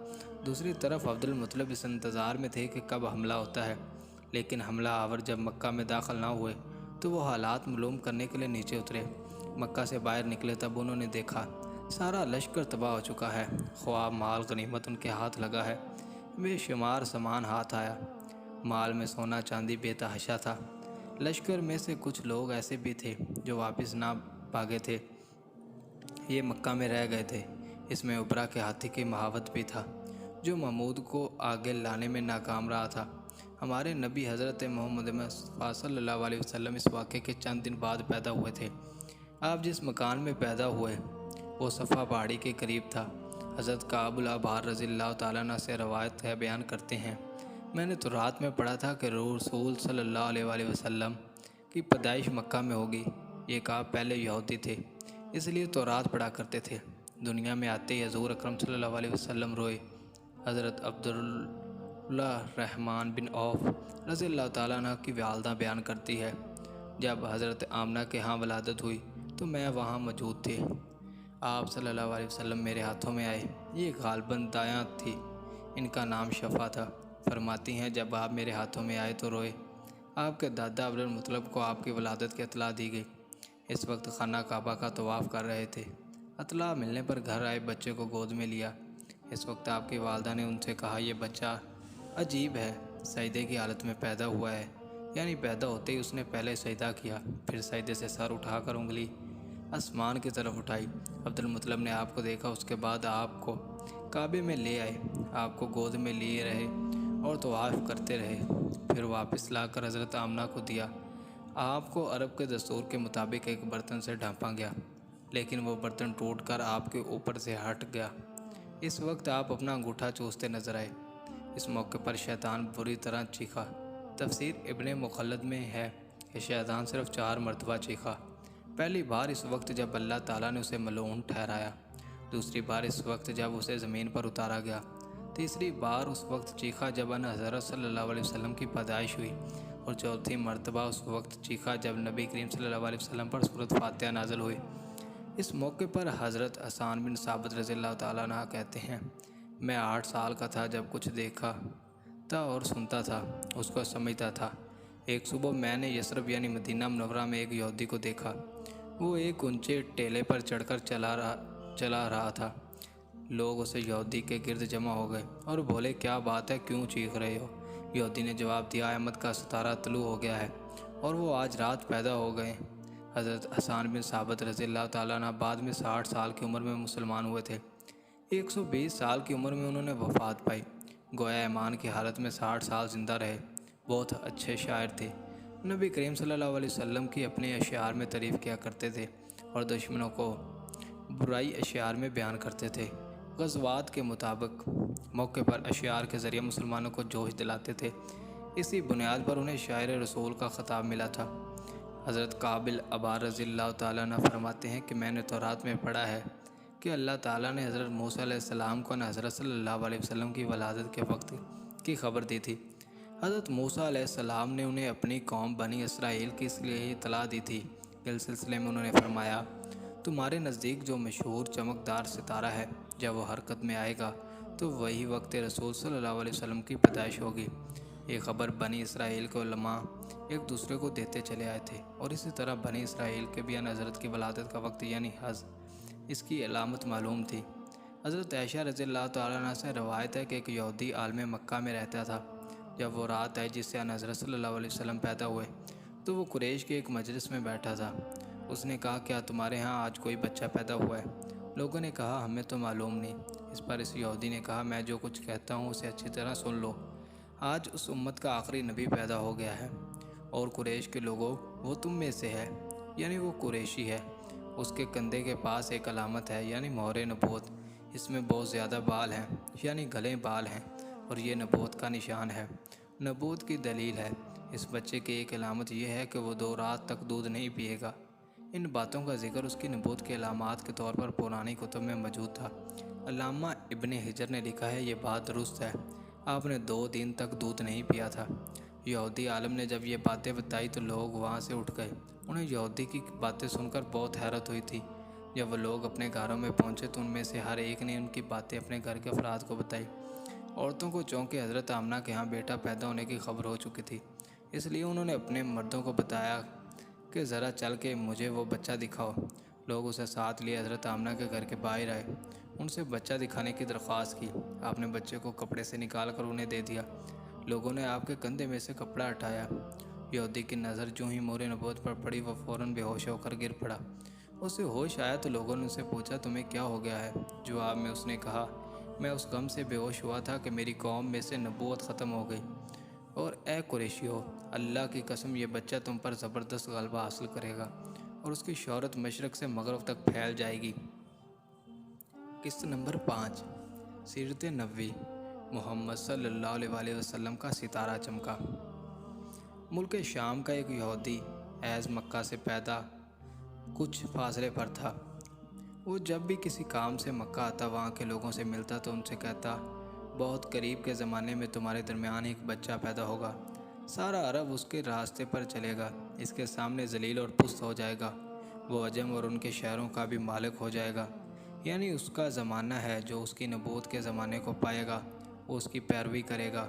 B: دوسری طرف عبدالمطلب اس انتظار میں تھے کہ کب حملہ ہوتا ہے، لیکن حملہ آور جب مکہ میں داخل نہ ہوئے تو وہ حالات معلوم کرنے کے لیے نیچے اترے۔ مکہ سے باہر نکلے تب انہوں نے دیکھا سارا لشکر تباہ ہو چکا ہے، خواب مال غنیمت ان کے ہاتھ لگا ہے، بے شمار سامان ہاتھ آیا، مال میں سونا چاندی بے تحاشا تھا۔ لشکر میں سے کچھ لوگ ایسے بھی تھے جو واپس نہ بھاگے تھے، یہ مکہ میں رہ گئے تھے۔ اس میں ابرا کے ہاتھی کی مہاوت بھی تھا جو محمود کو آگے لانے میں ناکام رہا تھا۔ ہمارے نبی حضرت محمد مصطفیٰ صلی اللہ علیہ وسلم اس واقعے کے چند دن بعد پیدا ہوئے تھے۔ آپ جس مکان میں پیدا ہوئے وہ صفا پہاڑی کے قریب تھا۔ حضرت کعب الأحبار رضی اللہ تعالیٰ عنہ سے روایت ہے، بیان کرتے ہیں، میں نے تو رات میں پڑھا تھا کہ رسول صلی اللہ علیہ وآلہ وسلم کی پیدائش مکہ میں ہوگی۔ یہ کعب پہلے یہودی تھے، اس لیے تو رات پڑھا کرتے تھے۔ دنیا میں آتے ہی حضور اکرم صلی اللہ علیہ وسلم روئے۔ حضرت عبدالرحمن بن عوف رضی اللہ تعالیٰ عنہ کی والدہ بیان کرتی ہے، جب حضرت آمنہ کے ہاں ولادت ہوئی تو میں وہاں موجود تھی۔ آپ صلی اللہ علیہ وسلم میرے ہاتھوں میں آئے۔ یہ غالباً دایاں تھی، ان کا نام شفا تھا۔ فرماتی ہیں جب آپ میرے ہاتھوں میں آئے تو روئے۔ آپ کے دادا عبدالمطلب کو آپ کی ولادت کی اطلاع دی گئی۔ اس وقت خانہ کعبہ کا طواف کر رہے تھے۔ اطلاع ملنے پر گھر آئے، بچے کو گود میں لیا۔ اس وقت آپ کی والدہ نے ان سے کہا، یہ بچہ عجیب ہے، سجدے کی حالت میں پیدا ہوا ہے۔ یعنی پیدا ہوتے ہی اس نے پہلے سجدہ کیا، پھر سجدے سے سر اٹھا کر انگلی آسمان کی طرف اٹھائی۔ عبدالمطلب نے آپ کو دیکھا، اس کے بعد آپ کو کعبے میں لے آئے، آپ کو گود میں لیے رہے اور طواف کرتے رہے، پھر واپس لا کر حضرت آمنہ کو دیا۔ آپ کو عرب کے دستور کے مطابق ایک برتن سے ڈھانپا گیا، لیکن وہ برتن ٹوٹ کر آپ کے اوپر سے ہٹ گیا۔ اس وقت آپ اپنا انگوٹھا چوستے نظر آئے۔ اس موقع پر شیطان بری طرح چیخا۔ تفسیر ابن مخلد میں ہے کہ شیطان صرف 4 مرتبہ چیخا۔ پہلی بار اس وقت جب اللہ تعالیٰ نے اسے ملعون ٹھہرایا، دوسری بار اس وقت جب اسے زمین پر اتارا گیا، تیسری بار اس وقت چیخا جب ان حضرت صلی اللہ علیہ وسلم کی پیدائش ہوئی، اور چوتھی مرتبہ اس وقت چیخا جب نبی کریم صلی اللہ علیہ وسلم پر سورۃ فاتحہ نازل ہوئی۔ اس موقع پر حضرت حسان بن ثابت رضی اللہ تعالیٰ عنہ کہتے ہیں، میں 8 سال کا تھا جب کچھ دیکھا تھا اور سنتا تھا، اس کو سمجھتا تھا۔ ایک صبح میں نے یثرب یعنی مدینہ منورہ میں ایک یہودی کو دیکھا۔ وہ ایک اونچے ٹیلے پر چڑھ کر چلا رہا تھا۔ لوگ اسے یہودی کے گرد جمع ہو گئے اور بولے، کیا بات ہے، کیوں چیخ رہے ہو؟ یہودی نے جواب دیا، احمد کا ستارہ طلوع ہو گیا ہے اور وہ آج رات پیدا ہو گئے۔ حضرت حسان بن ثابت رضی اللہ تعالیٰ عنہ بعد میں 60 سال کی عمر میں مسلمان ہوئے تھے۔ 120 سال کی عمر میں انہوں نے وفات پائی۔ گویا ایمان کی حالت میں 60 سال زندہ رہے۔ بہت اچھے شاعر تھے۔ نبی کریم صلی اللہ علیہ وسلم کی اپنے اشعار میں تعریف کیا کرتے تھے اور دشمنوں کو برائی اشعار میں بیان کرتے تھے۔ غزوات کے موقع پر اشعار کے ذریعے مسلمانوں کو جوش دلاتے تھے۔ اسی بنیاد پر انہیں شاعر رسول کا خطاب ملا تھا۔ حضرت قابل ابار رضی اللہ تعالیٰ عنہ فرماتے ہیں کہ میں نے تورات میں پڑھا ہے کہ اللہ تعالیٰ نے حضرت موسیٰ علیہ السلام کو حضرت صلی اللہ علیہ وسلم کی ولادت کے وقت کی خبر دی تھی۔ حضرت موسیٰ علیہ السلام نے انہیں اپنی قوم بنی اسرائیل کی اس لیے اطلاع دی تھی۔ اس سلسلے میں انہوں نے فرمایا، تمہارے نزدیک جو مشہور چمکدار ستارہ ہے، جب وہ حرکت میں آئے گا تو وہی وقت رسول صلی اللہ علیہ وسلم کی پیدائش ہوگی۔ یہ خبر بنی اسرائیل کے علماء ایک دوسرے کو دیتے چلے آئے تھے، اور اسی طرح بنی اسرائیل کے بھی حضرت کی ولادت کا وقت یعنی حز اس کی علامت معلوم تھی۔ حضرت عائشہ رضی اللہ تعالیٰ عنہ سے روایت ہے کہ ایک یہودی عالم مکہ میں رہتا تھا۔ جب وہ رات آئی جس سے حضرت صلی اللہ علیہ وسلم پیدا ہوئے تو وہ قریش کے ایک مجلس میں بیٹھا تھا۔ اس نے کہا، کیا تمہارے ہاں آج کوئی بچہ پیدا ہوا ہے؟ لوگوں نے کہا، ہمیں تو معلوم نہیں۔ اس پر اس یہودی نے کہا، میں جو کچھ کہتا ہوں اسے اچھی طرح سن لو۔ آج اس امت کا آخری نبی پیدا ہو گیا ہے، اور قریش کے لوگوں وہ تم میں سے ہے، یعنی وہ قریشی ہے۔ اس کے کندھے کے پاس ایک علامت ہے، یعنی مہر نبوت۔ اس میں بہت زیادہ بال ہیں، یعنی گلے بال ہیں، اور یہ نبوت کا نشان ہے، نبوت کی دلیل ہے۔ اس بچے کی ایک علامت یہ ہے کہ وہ 2 رات تک دودھ نہیں پیے گا۔ ان باتوں کا ذکر اس کی نبوت کے علامات کے طور پر پرانی کتب میں موجود تھا۔ علامہ ابن حجر نے لکھا ہے، یہ بات درست ہے، آپ نے 2 دن تک دودھ نہیں پیا تھا۔ یہودی عالم نے جب یہ باتیں بتائی تو لوگ وہاں سے اٹھ گئے۔ انہیں یہودی کی باتیں سن کر بہت حیرت ہوئی تھی۔ جب وہ لوگ اپنے گھروں میں پہنچے تو ان میں سے ہر ایک نے ان کی باتیں اپنے گھر کے افراد کو بتائی۔ عورتوں کو چونکہ حضرت آمنہ کے ہاں بیٹا پیدا ہونے کی خبر ہو چکی تھی، اس لیے انہوں نے اپنے مردوں کو بتایا کہ ذرا چل کے مجھے وہ بچہ دکھاؤ۔ لوگ اسے ساتھ لیے حضرت آمنہ کے گھر کے باہر آئے، ان سے بچہ دکھانے کی درخواست کی۔ آپ نے بچے کو کپڑے سے نکال کر انہیں دے دیا۔ لوگوں نے آپ کے کندھے میں سے کپڑا ہٹایا۔ یہودی کی نظر جو ہی مہر نبوت پر پڑی وہ فوراً بے ہوش ہو کر گر پڑا۔ اسے ہوش آیا تو لوگوں نے اسے پوچھا، تمہیں کیا ہو گیا ہے؟ جواب میں اس نے کہا، میں اس غم سے بے ہوش ہوا تھا کہ میری قوم میں سے نبوت ختم ہو گئی، اور اے قریشیو، اللہ کی قسم یہ بچہ تم پر زبردست غلبہ حاصل کرے گا اور اس کی شہرت مشرق سے مغرب تک پھیل جائے گی۔ قسط نمبر 5، سیرت نبوی۔ محمد صلی اللہ علیہ وسلم کا ستارہ چمکا۔ ملک شام کا ایک یہودی ایز مکہ سے پیدا کچھ فاصلے پر تھا۔ وہ جب بھی کسی کام سے مکہ آتا وہاں کے لوگوں سے ملتا تو ان سے کہتا بہت قریب کے زمانے میں تمہارے درمیان ایک بچہ پیدا ہوگا، سارا عرب اس کے راستے پر چلے گا، اس کے سامنے ذلیل اور پست ہو جائے گا، وہ عجم اور ان کے شہروں کا بھی مالک ہو جائے گا، یعنی اس کا زمانہ ہے جو اس کی نبوت کے زمانے کو پائے گا، وہ اس کی پیروی کرے گا،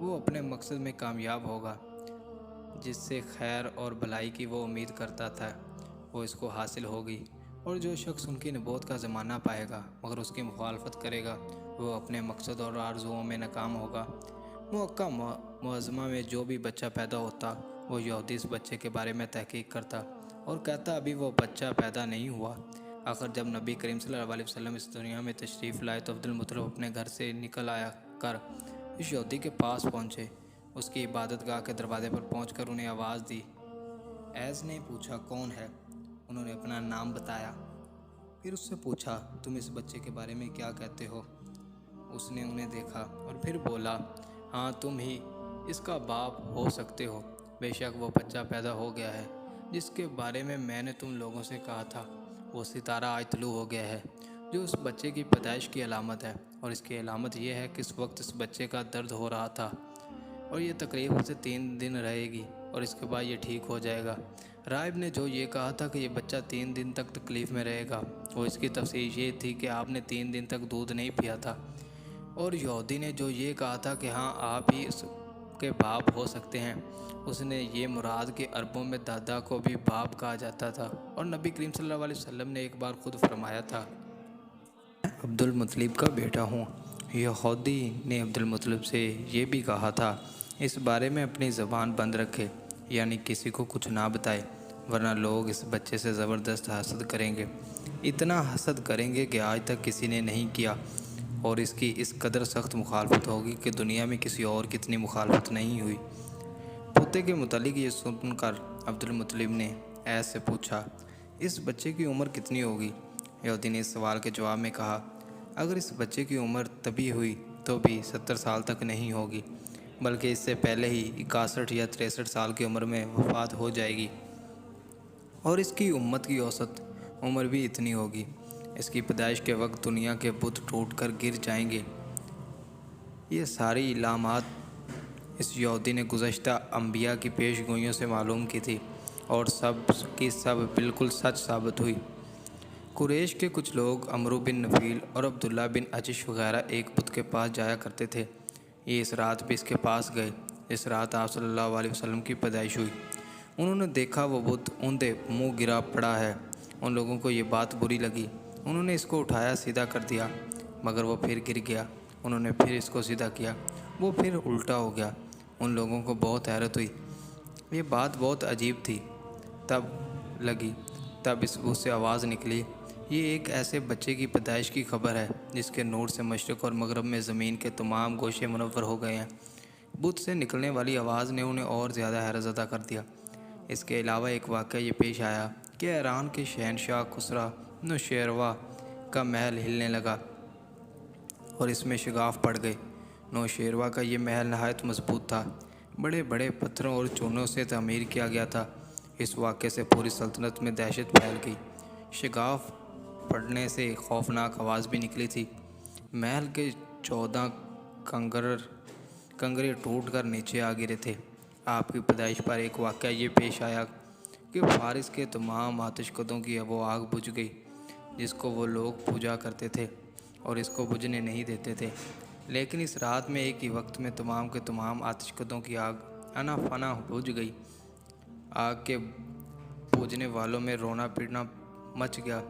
B: وہ اپنے مقصد میں کامیاب ہوگا، جس سے خیر اور بھلائی کی وہ امید کرتا تھا وہ اس کو حاصل ہوگی، اور جو شخص ان کی نبوت کا زمانہ پائے گا مگر اس کی مخالفت کرے گا وہ اپنے مقصد اور آرزوؤں میں ناکام ہوگا۔ مکہ معظمہ میں جو بھی بچہ پیدا ہوتا وہ یہودی اس بچے کے بارے میں تحقیق کرتا اور کہتا ابھی وہ بچہ پیدا نہیں ہوا۔ آخر جب نبی کریم صلی اللہ علیہ وسلم اس دنیا میں تشریف لائے تو عبدالمطلب اپنے گھر سے نکل آیا کر اس یہودی کے پاس پہنچے، اس کی عبادت گاہ کے دروازے پر پہنچ کر انہیں آواز دی۔ ایز نے پوچھا کون ہے؟ انہوں نے اپنا نام بتایا، پھر اس سے پوچھا تم اس بچے کے بارے میں کیا کہتے ہو؟ اس نے انہیں دیکھا اور پھر بولا ہاں تم ہی اس کا باپ ہو سکتے ہو، بے شک وہ بچہ پیدا ہو گیا ہے جس کے بارے میں نے تم لوگوں سے کہا تھا، وہ ستارہ آج طلوع ہو گیا ہے جو اس بچے کی پیدائش کی علامت ہے، اور اس کی علامت یہ ہے کہ اس وقت اس بچے کا درد ہو رہا تھا اور یہ تقریباً سے 3 دن رہے گی اور اس کے بعد یہ ٹھیک ہو جائے گا۔ راہب نے جو یہ کہا تھا کہ یہ بچہ 3 دن تک تکلیف میں رہے گا، وہ اس کی تفسیر یہ تھی کہ آپ نے 3 دن تک دودھ نہیں پیا تھا، اور یہودی نے جو یہ کہا تھا کہ ہاں آپ ہی اس کے باپ ہو سکتے ہیں، اس نے یہ مراد کہ عربوں میں دادا کو بھی باپ کہا جاتا تھا، اور نبی کریم صلی اللہ علیہ وسلم نے ایک بار خود فرمایا تھا عبد المطلب کا بیٹا ہوں۔ یہودی نے عبد المطلب سے یہ بھی کہا تھا اس بارے میں اپنی زبان بند رکھے، یعنی کسی کو کچھ نہ بتائے، ورنہ لوگ اس بچے سے زبردست حسد کریں گے، اتنا حسد کریں گے کہ آج تک کسی نے نہیں کیا، اور اس کی اس قدر سخت مخالفت ہوگی کہ دنیا میں کسی اور کی اتنی مخالفت نہیں ہوئی۔ پوتے کے متعلق یہ سن کر عبد المطلب نے ایس سے پوچھا اس بچے کی عمر کتنی ہوگی؟ یہودی نے اس سوال کے جواب میں کہا اگر اس بچے کی عمر تبھی ہوئی تو بھی 70 سال تک نہیں ہوگی، بلکہ اس سے پہلے ہی 61 یا 63 سال کی عمر میں وفات ہو جائے گی، اور اس کی امت کی اوسط عمر بھی اتنی ہوگی۔ اس کی پیدائش کے وقت دنیا کے بت ٹوٹ کر گر جائیں گے۔ یہ ساری علامات اس یہودی نے گزشتہ انبیاء کی پیش گوئیوں سے معلوم کی تھی، اور سب کی سب بالکل سچ ثابت ہوئی۔ قریش کے کچھ لوگ عمرو بن نفیل اور عبداللہ بن عجش وغیرہ ایک بت کے پاس جایا کرتے تھے، یہ اس رات بھی اس کے پاس گئے۔ اس رات آپ صلی اللہ علیہ وسلم کی پیدائش ہوئی۔ انہوں نے دیکھا وہ بت اوندے منہ گرا پڑا ہے، ان لوگوں کو یہ بات بری لگی، انہوں نے اس کو اٹھایا سیدھا کر دیا، مگر وہ پھر گر گیا، انہوں نے پھر اس کو سیدھا کیا، وہ پھر الٹا ہو گیا، ان لوگوں کو بہت حیرت ہوئی، یہ بات بہت عجیب تھی۔ تب اس سے آواز نکلی یہ ایک ایسے بچے کی پیدائش کی خبر ہے جس کے نور سے مشرق اور مغرب میں زمین کے تمام گوشے منور ہو گئے ہیں۔ بت سے نکلنے والی آواز نے انہیں اور زیادہ حیرت زدہ کر دیا۔ اس کے علاوہ ایک واقعہ یہ پیش آیا کہ ایران کے شہنشاہ کسریٰ نوشیروہ کا محل ہلنے لگا اور اس میں شگاف پڑ گئے۔ نوشیروہ کا یہ محل نہایت مضبوط تھا، بڑے بڑے پتھروں اور چونوں سے تعمیر کیا گیا تھا۔ اس واقعے سے پوری سلطنت میں دہشت پھیل گئی، شگاف پڑنے سے خوفناک آواز بھی نکلی تھی، محل کے 14 کنگرے ٹوٹ کر نیچے آ گرے تھے۔ آپ کی پیدائش پر ایک واقعہ یہ پیش آیا کہ فارس کے تمام آتش کدوں کی وہ آگ بجھ گئی جس کو وہ لوگ پوجا کرتے تھے اور اس کو بجھنے نہیں دیتے تھے، لیکن اس رات میں ایک ہی وقت میں تمام کے تمام آتش کدوں کی آگ انا فنا بجھ گئی۔ آگ کے بجھنے والوں میں رونا پیٹنا مچ گیا۔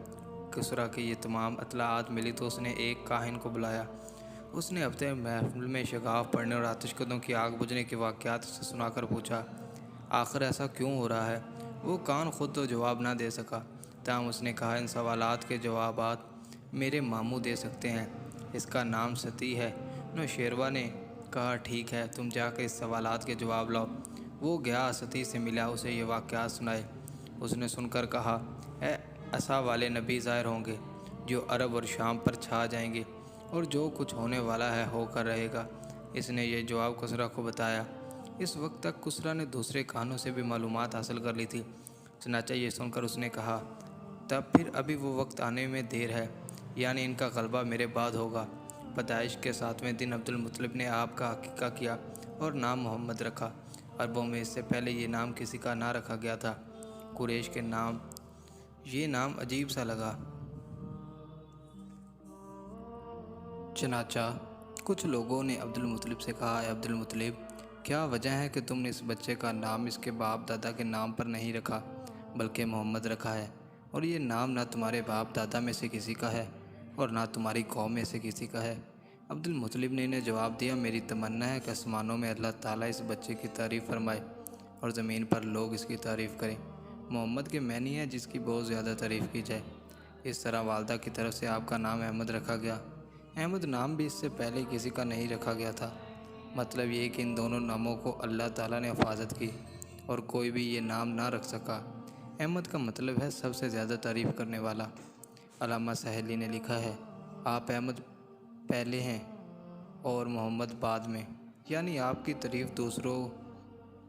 B: کسریٰ کی یہ تمام اطلاعات ملی تو اس نے ایک کاہن کو بلایا، اس نے اپنے محل میں شگاف پڑنے اور آتش کدوں کی آگ بجھنے کے واقعات سے سنا کر پوچھا آخر ایسا کیوں ہو رہا ہے؟ وہ کاہن خود تو جواب نہ دے سکا، تاہم اس نے کہا ان سوالات کے جوابات میرے ماموں دے سکتے ہیں، اس کا نام ستی ہے۔ نوشیروہ نے کہا ٹھیک ہے تم جا کے اس سوالات کے جواب لاؤ۔ وہ گیا، ستی سے ملا، اسے یہ واقعات سنائے۔ اس نے سن کر کہا اے عصا والے نبی ظاہر ہوں گے جو عرب اور شام پر چھا جائیں گے، اور جو کچھ ہونے والا ہے ہو کر رہے گا۔ اس نے یہ جواب کسریٰ کو بتایا۔ اس وقت تک کسریٰ نے دوسرے کہانوں سے بھی معلومات حاصل کر لی تھی، چنانچہ یہ سن کر اس نے کہا تب پھر ابھی وہ وقت آنے میں دیر ہے، یعنی ان کا غلبہ میرے بعد ہوگا۔ پیدائش کے 7ویں دن عبد المطلب نے آپ کا عقیقہ کیا اور نام محمد رکھا۔ عربوں میں اس سے پہلے یہ نام کسی کا نہ رکھا گیا تھا۔ قریش کے نام یہ نام عجیب سا لگا۔ چنانچہ کچھ لوگوں نے عبد المطلب سے کہا، اے عبد المطلب، کیا وجہ ہے کہ تم نے اس بچے کا نام اس کے باپ دادا کے نام پر نہیں رکھا بلکہ محمد رکھا ہے؟ اور یہ نام نہ تمہارے باپ دادا میں سے کسی کا ہے اور نہ تمہاری قوم میں سے کسی کا ہے۔ عبد المطلب نے انہیں جواب دیا، میری تمنا ہے کہ آسمانوں میں اللہ تعالیٰ اس بچے کی تعریف فرمائے اور زمین پر لوگ اس کی تعریف کریں۔ محمد کے معنی ہے جس کی بہت زیادہ تعریف کی جائے۔ اس طرح والدہ کی طرف سے آپ کا نام احمد رکھا گیا۔ احمد نام بھی اس سے پہلے کسی کا نہیں رکھا گیا تھا۔ مطلب یہ کہ ان دونوں ناموں کو اللہ تعالیٰ نے حفاظت کی اور کوئی بھی یہ نام نہ رکھ سکا۔ احمد کا مطلب ہے سب سے زیادہ تعریف کرنے والا۔ علامہ سہیلی نے لکھا ہے، آپ احمد پہلے ہیں اور محمد بعد میں، یعنی آپ کی تعریف دوسروں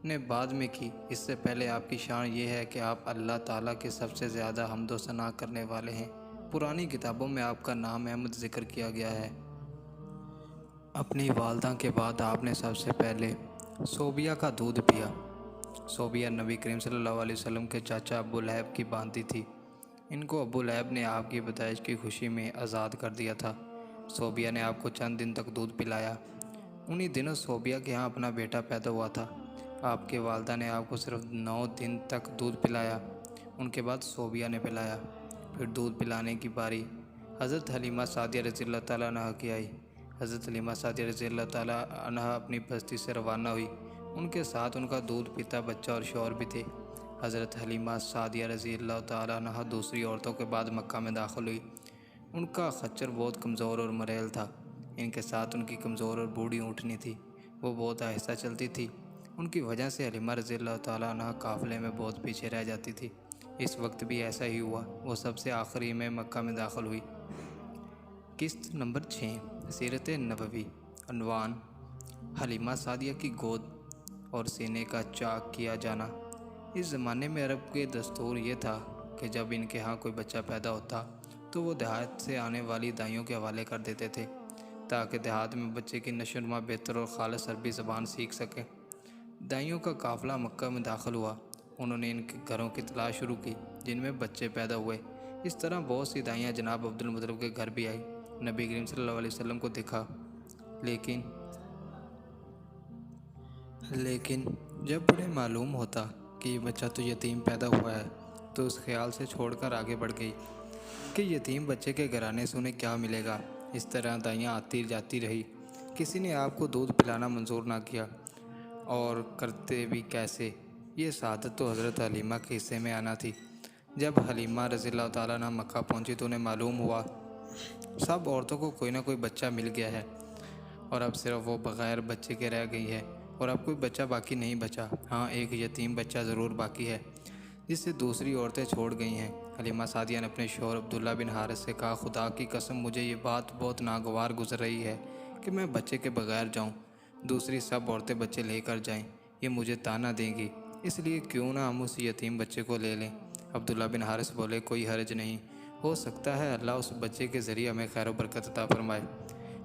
B: نے بعد میں کی۔ اس سے پہلے آپ کی شان یہ ہے کہ آپ اللہ تعالیٰ کے سب سے زیادہ حمد و ثنا کرنے والے ہیں۔ پرانی کتابوں میں آپ کا نام احمد ذکر کیا گیا ہے۔ اپنی والدہ کے بعد آپ نے سب سے پہلے صوبیہ کا دودھ پیا۔ صوبیہ نبی کریم صلی اللہ علیہ وسلم کے چاچا ابو لہب کی بانتی تھی۔ ان کو ابو لہب نے آپ کی پیدائش کی خوشی میں آزاد کر دیا تھا۔ صوبیہ نے آپ کو چند دن تک دودھ پلایا۔ انہی دنوں صوبیہ کے ہاں اپنا بیٹا پیدا ہوا تھا۔ آپ کے والدہ نے آپ کو صرف 9 دن تک دودھ پلایا۔ ان کے بعد صوبیہ نے پلایا۔ پھر دودھ پلانے کی باری حضرت حلیمہ سعدیہ رضی اللہ تعالیٰ عنہ کی آئی۔ حضرت حلیمہ سعدیہ رضی اللہ تعالیٰ عنہ اپنی بستی سے روانہ ہوئی۔ ان کے ساتھ ان کا دودھ پیتا بچہ اور شوہر بھی تھے۔ حضرت حلیمہ سعدیہ رضی اللہ تعالیٰ عنہ دوسری عورتوں کے بعد مکہ میں داخل ہوئی۔ ان کا خچر بہت کمزور اور مریل تھا۔ ان کے ساتھ ان کی کمزور اور بوڑھی اونٹنی تھی۔ وہ بہت آہستہ چلتی تھی۔ ان کی وجہ سے حلیمہ رضی اللہ تعالیٰ عنہ قافلے میں بہت پیچھے رہ جاتی تھی۔ اس وقت بھی ایسا ہی ہوا۔ وہ سب سے آخری میں مکہ میں داخل ہوئی۔ قسط نمبر 6، سیرت نبوی۔ عنوان: حلیمہ سعدیہ کی گود اور سینے کا چاک کیا جانا۔ اس زمانے میں عرب کے دستور یہ تھا کہ جب ان کے ہاں کوئی بچہ پیدا ہوتا تو وہ دیہات سے آنے والی دائیوں کے حوالے کر دیتے تھے تاکہ دیہات میں بچے کی نشو و نما بہتر اور خالص عربی زبان سیکھ سکیں۔ دائیوں کا قافلہ مکہ میں داخل ہوا۔ انہوں نے ان کے گھروں کی تلاش شروع کی جن میں بچے پیدا ہوئے۔ اس طرح بہت سی دائیاں جناب عبد المطلب کے گھر بھی آئی۔ نبی کریم صلی اللہ علیہ وسلم کو دیکھا، لیکن جب انہیں معلوم ہوتا کہ یہ بچہ تو یتیم پیدا ہوا ہے تو اس خیال سے چھوڑ کر آگے بڑھ گئی کہ یتیم بچے کے گھرانے سے انہیں کیا ملے گا۔ اس طرح دائیاں آتی جاتی رہی۔ کسی نے آپ کو دودھ پلانا منظور نہ کیا، اور کرتے بھی کیسے؟ یہ سعادت تو حضرت حلیمہ کے حصے میں آنا تھی۔ جب حلیمہ رضی اللہ تعالیٰ عنہ مکہ پہنچی تو انہیں معلوم ہوا سب عورتوں کو کوئی نہ کوئی بچہ مل گیا ہے اور اب صرف وہ بغیر بچے کے رہ گئی ہے اور اب کوئی بچہ باقی نہیں بچا۔ ہاں، ایک یتیم بچہ ضرور باقی ہے جسے دوسری عورتیں چھوڑ گئی ہیں۔ حلیمہ سعدیہ نے اپنے شوہر عبداللہ بن حارث سے کہا، خدا کی قسم مجھے یہ بات بہت ناگوار گزر رہی ہے کہ میں بچے کے بغیر جاؤں، دوسری سب عورتیں بچے لے کر جائیں، یہ مجھے طعنہ دیں گی، اس لیے کیوں نہ ہم اس یتیم بچے کو لے لیں۔ عبداللہ بن حارث بولے، کوئی حرج نہیں، ہو سکتا ہے اللہ اس بچے کے ذریعے ہمیں خیر و برکت عطا فرمائے۔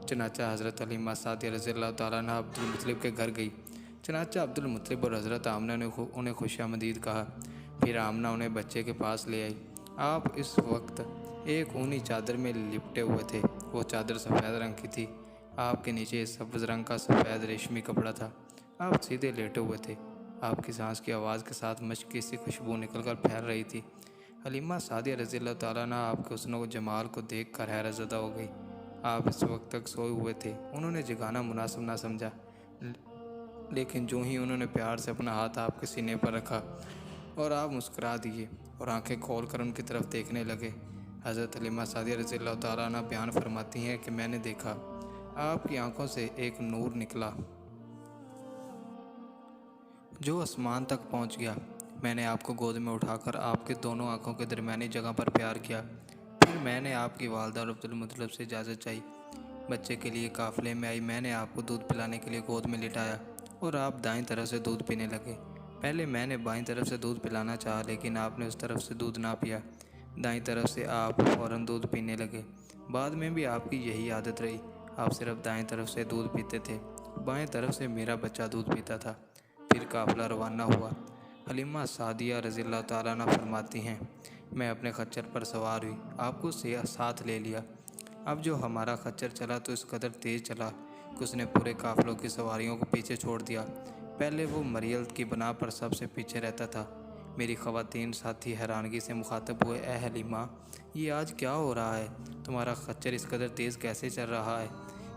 B: چنانچہ حضرت حلیمہ سعدیہ رضی اللہ تعالیٰ عنہ عبد المطلب کے گھر گئی۔ چنانچہ عبد المطلب اور حضرت آمنہ نے انہیں خوش آمدید کہا۔ پھر آمنہ انہیں بچے کے پاس لے آئی۔ آپ اس وقت ایک اونی چادر میں لپٹے ہوئے تھے۔ وہ چادر سفید رنگ کی تھی۔ آپ کے نیچے سبز رنگ کا سفید ریشمی کپڑا تھا۔ آپ سیدھے لیٹے ہوئے تھے۔ آپ کی سانس کی آواز کے ساتھ مشکی سی خوشبو نکل کر پھیل رہی تھی۔ حلیمہ سعدیہ رضی اللہ تعالیٰ عنہ آپ کے حسن و جمال کو دیکھ کر حیرت زدہ ہو گئی۔ آپ اس وقت تک سوئے ہوئے تھے۔ انہوں نے جگانا مناسب نہ سمجھا، لیکن جو ہی انہوں نے پیار سے اپنا ہاتھ آپ کے سینے پر رکھا اور آپ مسکرا دیے اور آنکھیں کھول کر ان کی طرف دیکھنے لگے۔ حضرت حلیمہ سعدیہ رضی اللہ تعالیٰ عنہ بیان فرماتی ہیں کہ میں نے دیکھا آپ کی آنکھوں سے ایک نور نکلا جو آسمان تک پہنچ گیا۔ میں نے آپ کو گود میں اٹھا کر آپ کے دونوں آنکھوں کے درمیانی جگہ پر پیار کیا۔ پھر میں نے آپ کی والدہ اور عبد المطلب سے اجازت چاہی۔ بچے کے لیے قافلے میں آئی۔ میں نے آپ کو دودھ پلانے کے لیے گود میں لٹایا اور آپ دائیں طرف سے دودھ پینے لگے۔ پہلے میں نے بائیں طرف سے دودھ پلانا چاہا لیکن آپ نے اس طرف سے دودھ نہ پیا۔ دائیں طرف سے آپ فوراً دودھ پینے لگے۔ بعد میں بھی آپ کی یہی عادت رہی، آپ صرف دائیں طرف سے دودھ پیتے تھے، بائیں طرف سے میرا بچہ دودھ پیتا تھا۔ پھر قافلہ روانہ ہوا۔ حلیمہ سعدیہ رضی اللہ تعالیٰ عنہ فرماتی ہیں، میں اپنے خچر پر سوار ہوئی، آپ کو ساتھ لے لیا۔ اب جو ہمارا خچر چلا تو اس قدر تیز چلا کہ اس نے پورے قافلوں کی سواریوں کو پیچھے چھوڑ دیا۔ پہلے وہ مریل کی بنا پر سب سے پیچھے رہتا تھا۔ میری خواتین ساتھی حیرانگی سے مخاطب ہوئے، اے حلیمہ، یہ آج کیا ہو رہا ہے؟ تمہارا خچر اس قدر تیز کیسے چل رہا ہے؟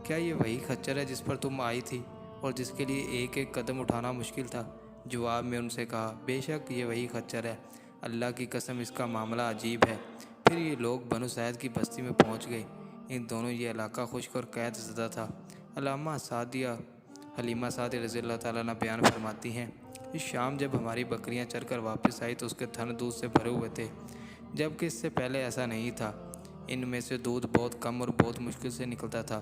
B: کیا یہ وہی خچر ہے جس پر تم آئی تھی اور جس کے لیے ایک ایک قدم اٹھانا مشکل تھا؟ جواب میں ان سے کہا، بے شک یہ وہی خچر ہے، اللہ کی قسم اس کا معاملہ عجیب ہے۔ پھر یہ لوگ بنو سعید کی بستی میں پہنچ گئے۔ ان دونوں یہ علاقہ خشک اور قید زدہ تھا۔ حلیمہ سعدیہ رضی اللہ تعالیٰ عنہ بیان فرماتی ہیں، اس شام جب ہماری بکریاں چر کر واپس آئی تو اس کے تھن دودھ سے بھرے ہوئے تھے، جبکہ اس سے پہلے ایسا نہیں تھا۔ ان میں سے دودھ بہت کم اور بہت مشکل سے نکلتا تھا۔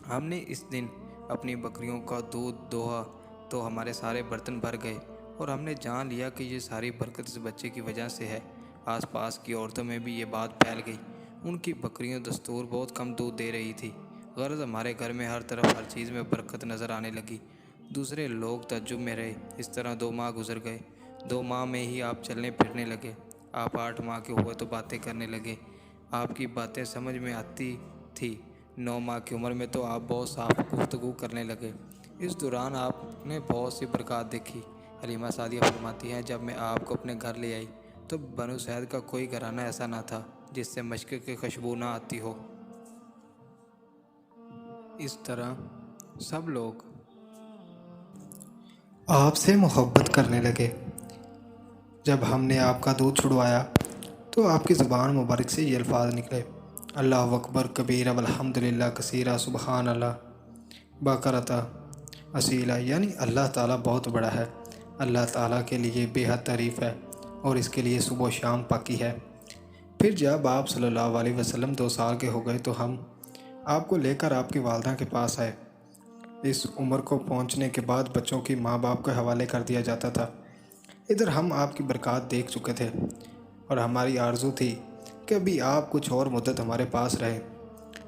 B: ہم نے اس دن اپنی بکریوں کا دودھ دوہا تو ہمارے سارے برتن بھر گئے اور ہم نے جان لیا کہ یہ ساری برکت اس بچے کی وجہ سے ہے۔ آس پاس کی عورتوں میں بھی یہ بات پھیل گئی۔ ان کی بکریوں دستور بہت کم دودھ دے رہی تھی۔ غرض ہمارے گھر میں ہر طرف ہر چیز میں برکت نظر آنے لگی۔ دوسرے لوگ تعجب میں رہے۔ اس طرح 2 ماہ گزر گئے۔ 2 ماہ میں ہی آپ چلنے پھرنے لگے۔ آپ 8 ماہ کے ہوئے تو باتیں کرنے لگے، آپ کی باتیں سمجھ میں آتی تھی۔ 9 ماہ کی عمر میں تو آپ بہت صاف گفتگو کرنے لگے۔ اس دوران آپ نے بہت سی برکات دیکھی۔ حلیمہ سعدیہ فرماتی ہیں، جب میں آپ کو اپنے گھر لے آئی تو بنو سعید کا کوئی گھرانہ ایسا نہ تھا جس سے مشک کی خوشبو نہ آتی ہو۔ اس طرح سب لوگ
A: آپ سے محبت کرنے لگے۔ جب ہم نے آپ کا دودھ چھڑوایا تو آپ کی زبان مبارک سے یہ الفاظ نکلے، اللہ اکبر کبیرہ والحمدللہ کثیرہ سبحان اللہ بکرۃ اصیلہ، یعنی اللہ تعالیٰ بہت بڑا ہے، اللہ تعالیٰ کے لیے بے حد تعریف ہے اور اس کے لیے صبح و شام پاکی ہے۔ پھر جب آپ صلی اللہ علیہ وسلم 2 سال کے ہو گئے تو ہم آپ کو لے کر آپ کی والدہ کے پاس آئے۔ اس عمر کو پہنچنے کے بعد بچوں کی ماں باپ کے حوالے کر دیا جاتا تھا۔ ادھر ہم آپ کی برکات دیکھ چکے تھے اور ہماری آرزو تھی کہ ابھی آپ کچھ اور مدت ہمارے پاس رہیں۔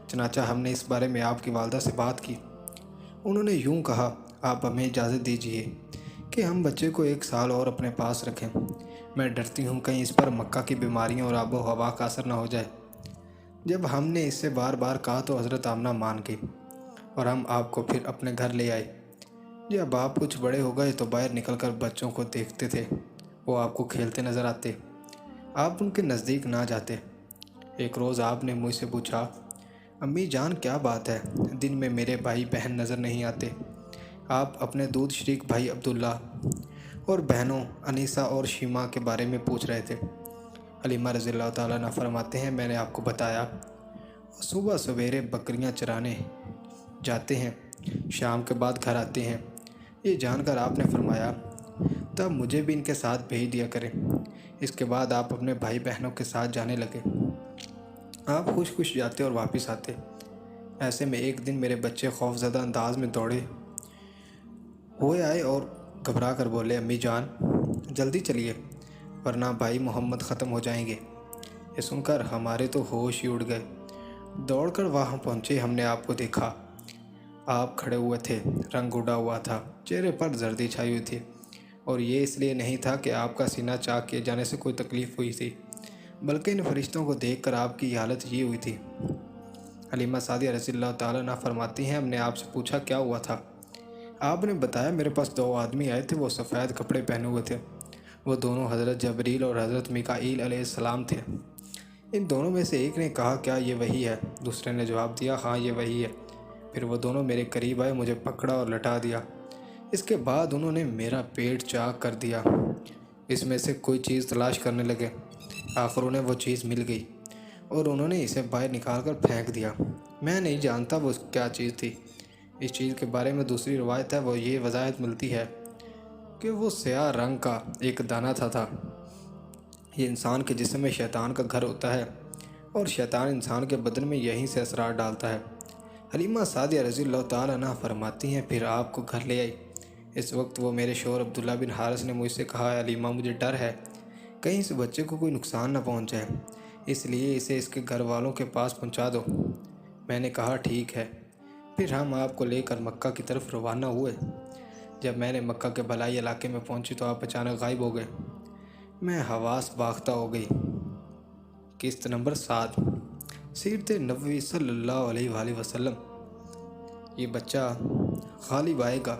A: چنانچہ ہم نے اس بارے میں آپ کی والدہ سے بات کی۔ انہوں نے یوں کہا، آپ ہمیں اجازت دیجیے کہ ہم بچے کو 1 سال اور اپنے پاس رکھیں۔ میں ڈرتی ہوں کہیں اس پر مکہ کی بیماریوں اور آب و ہوا کا اثر نہ ہو جائے۔ جب ہم نے اس سے بار بار کہا تو حضرت آمنہ مان گئی اور ہم آپ کو پھر اپنے گھر لے آئے۔ جب آپ کچھ بڑے ہو گئے تو باہر نکل کر بچوں کو دیکھتے تھے، وہ آپ کو کھیلتے نظر آتے، آپ ان کے نزدیک نہ جاتے۔ ایک روز آپ نے مجھ سے پوچھا، امی جان کیا بات ہے، دن میں میرے بھائی بہن نظر نہیں آتے؟ آپ اپنے دودھ شریک بھائی عبداللہ اور بہنوں انیسہ اور شیمہ کے بارے میں پوچھ رہے تھے۔ حلیمہ رضی اللہ تعالیٰ عنہ فرماتے ہیں، میں نے آپ کو بتایا، صبح سویرے بکریاں چرانے جاتے ہیں، شام کے بعد گھر آتے ہیں۔ یہ جان کر آپ نے فرمایا، تب مجھے بھی ان کے ساتھ بھیج دیا کریں۔ اس کے بعد آپ اپنے بھائی بہنوں کے ساتھ جانے لگے۔ آپ خوش جاتے اور واپس آتے۔ ایسے میں ایک دن میرے بچے خوف زدہ انداز میں دوڑے ہوئے آئے اور گھبرا کر بولے، امی جان جلدی چلیے ورنہ بھائی محمد ختم ہو جائیں گے۔ یہ سن کر ہمارے تو ہوش ہی اڑ گئے۔ دوڑ کر وہاں پہنچے، ہم نے آپ کو دیکھا، آپ کھڑے ہوئے تھے، رنگ اڑا ہوا تھا، چہرے پر زردی چھائی ہوئی تھی، اور یہ اس لیے نہیں تھا کہ آپ کا سینہ چاک کیے جانے سے کوئی تکلیف ہوئی تھی، بلکہ ان فرشتوں کو دیکھ کر آپ کی حالت یہ ہوئی تھی۔ حلیمہ سعدیہ رضی اللہ تعالیٰ عنہ فرماتی ہیں، ہم نے آپ سے پوچھا کیا ہوا تھا؟ آپ نے بتایا، میرے پاس 2 آدمی آئے تھے، وہ سفید کپڑے پہنے ہوئے تھے، وہ دونوں حضرت جبریل اور حضرت میکائیل علیہ السلام تھے۔ ان دونوں میں سے ایک نے کہا، کیا یہ وہی ہے؟ دوسرے نے جواب دیا، ہاں یہ وہی ہے۔ پھر وہ دونوں میرے قریب آئے، مجھے پکڑا اور لٹا دیا۔ اس کے بعد انہوں نے میرا پیٹ چاک کر دیا، اس میں سے کوئی چیز تلاش کرنے لگے۔ آخر انہیں وہ چیز مل گئی اور انہوں نے اسے باہر نکال کر پھینک دیا۔ میں نہیں جانتا وہ کیا چیز تھی۔ اس چیز کے بارے میں دوسری روایت ہے، وہ یہ وضاحت ملتی ہے کہ وہ سیاہ رنگ کا ایک دانہ تھا۔ یہ انسان کے جسم میں شیطان کا گھر ہوتا ہے اور شیطان انسان کے بدن میں یہیں سے اثرات ڈالتا ہے۔ حلیمہ سعدیہ رضی اللہ تعالیٰ عنہ فرماتی ہیں، پھر آپ کو گھر لے آئی۔ اس وقت وہ میرے شوہر عبداللہ بن حارث نے مجھ سے کہا، حلیمہ مجھے ڈر ہے کہیں اس بچے کو کوئی نقصان نہ پہنچے، اس لیے اسے اس کے گھر والوں کے پاس پہنچا دو۔ میں نے کہا ٹھیک ہے۔ پھر ہم آپ کو لے کر مکہ کی طرف روانہ ہوئے۔ جب میں نے مکہ کے بلائی علاقے میں پہنچی تو آپ اچانک غائب ہو گئے۔ میں حواس باختہ ہو گئی۔ قسط نمبر 7، سیرت نبوی صلی اللہ علیہ وآلہ وسلم۔ یہ بچہ غالب آئے گا۔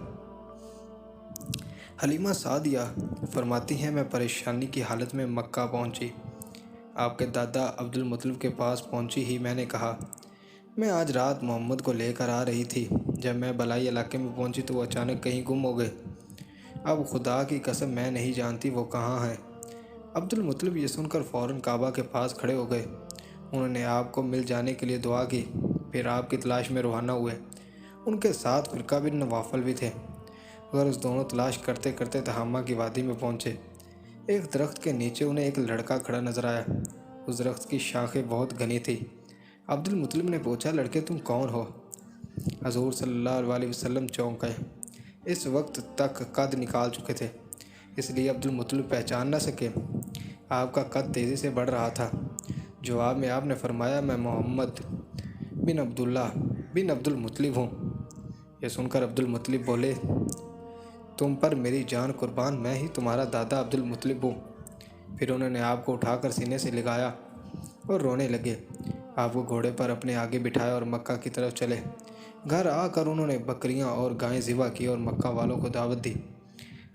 A: حلیمہ سعدیہ فرماتی ہیں میں پریشانی کی حالت میں مکہ پہنچی۔ آپ کے دادا عبد المطلب کے پاس پہنچی ہی میں نے کہا میں آج رات محمد کو لے کر آ رہی تھی۔ جب میں بلائی علاقے میں پہنچی تو وہ اچانک کہیں گم ہو گئے۔ اب خدا کی قسم میں نہیں جانتی وہ کہاں ہیں۔ عبد المطلب یہ سن کر فوراً کعبہ کے پاس کھڑے ہو گئے۔ انہوں نے آپ کو مل جانے کے لیے دعا کی، پھر آپ کی تلاش میں روانہ ہوئے۔ ان کے ساتھ فرقہ بن نوافل بھی تھے۔ غرض دونوں تلاش کرتے کرتے تہامہ کی وادی میں پہنچے۔ ایک درخت کے نیچے انہیں ایک لڑکا کھڑا نظر آیا۔ اس درخت کی شاخیں بہت گھنی تھی۔ عبد المطلب نے پوچھا لڑکے تم کون ہو؟ حضور صلی اللہ علیہ وسلم چونک گئے۔ اس وقت تک قد نکال چکے تھے، اس لیے عبد المطلب پہچان نہ سکے۔ آپ کا قد تیزی سے بڑھ رہا تھا۔ جواب میں آپ نے فرمایا میں محمد بن عبداللہ بن عبد المطلب ہوں۔ یہ سن کر عبد المطلب بولے تم پر میری جان قربان، میں ہی تمہارا دادا عبد المطلب ہوں۔ پھر انہوں نے آپ کو اٹھا کر سینے سے لگایا اور رونے لگے۔ آپ کو گھوڑے پر اپنے آگے بٹھایا اور مکہ کی طرف چلے۔ گھر آ کر انہوں نے بکریاں اور گائیں ذبح کی اور مکہ والوں کو دعوت دی۔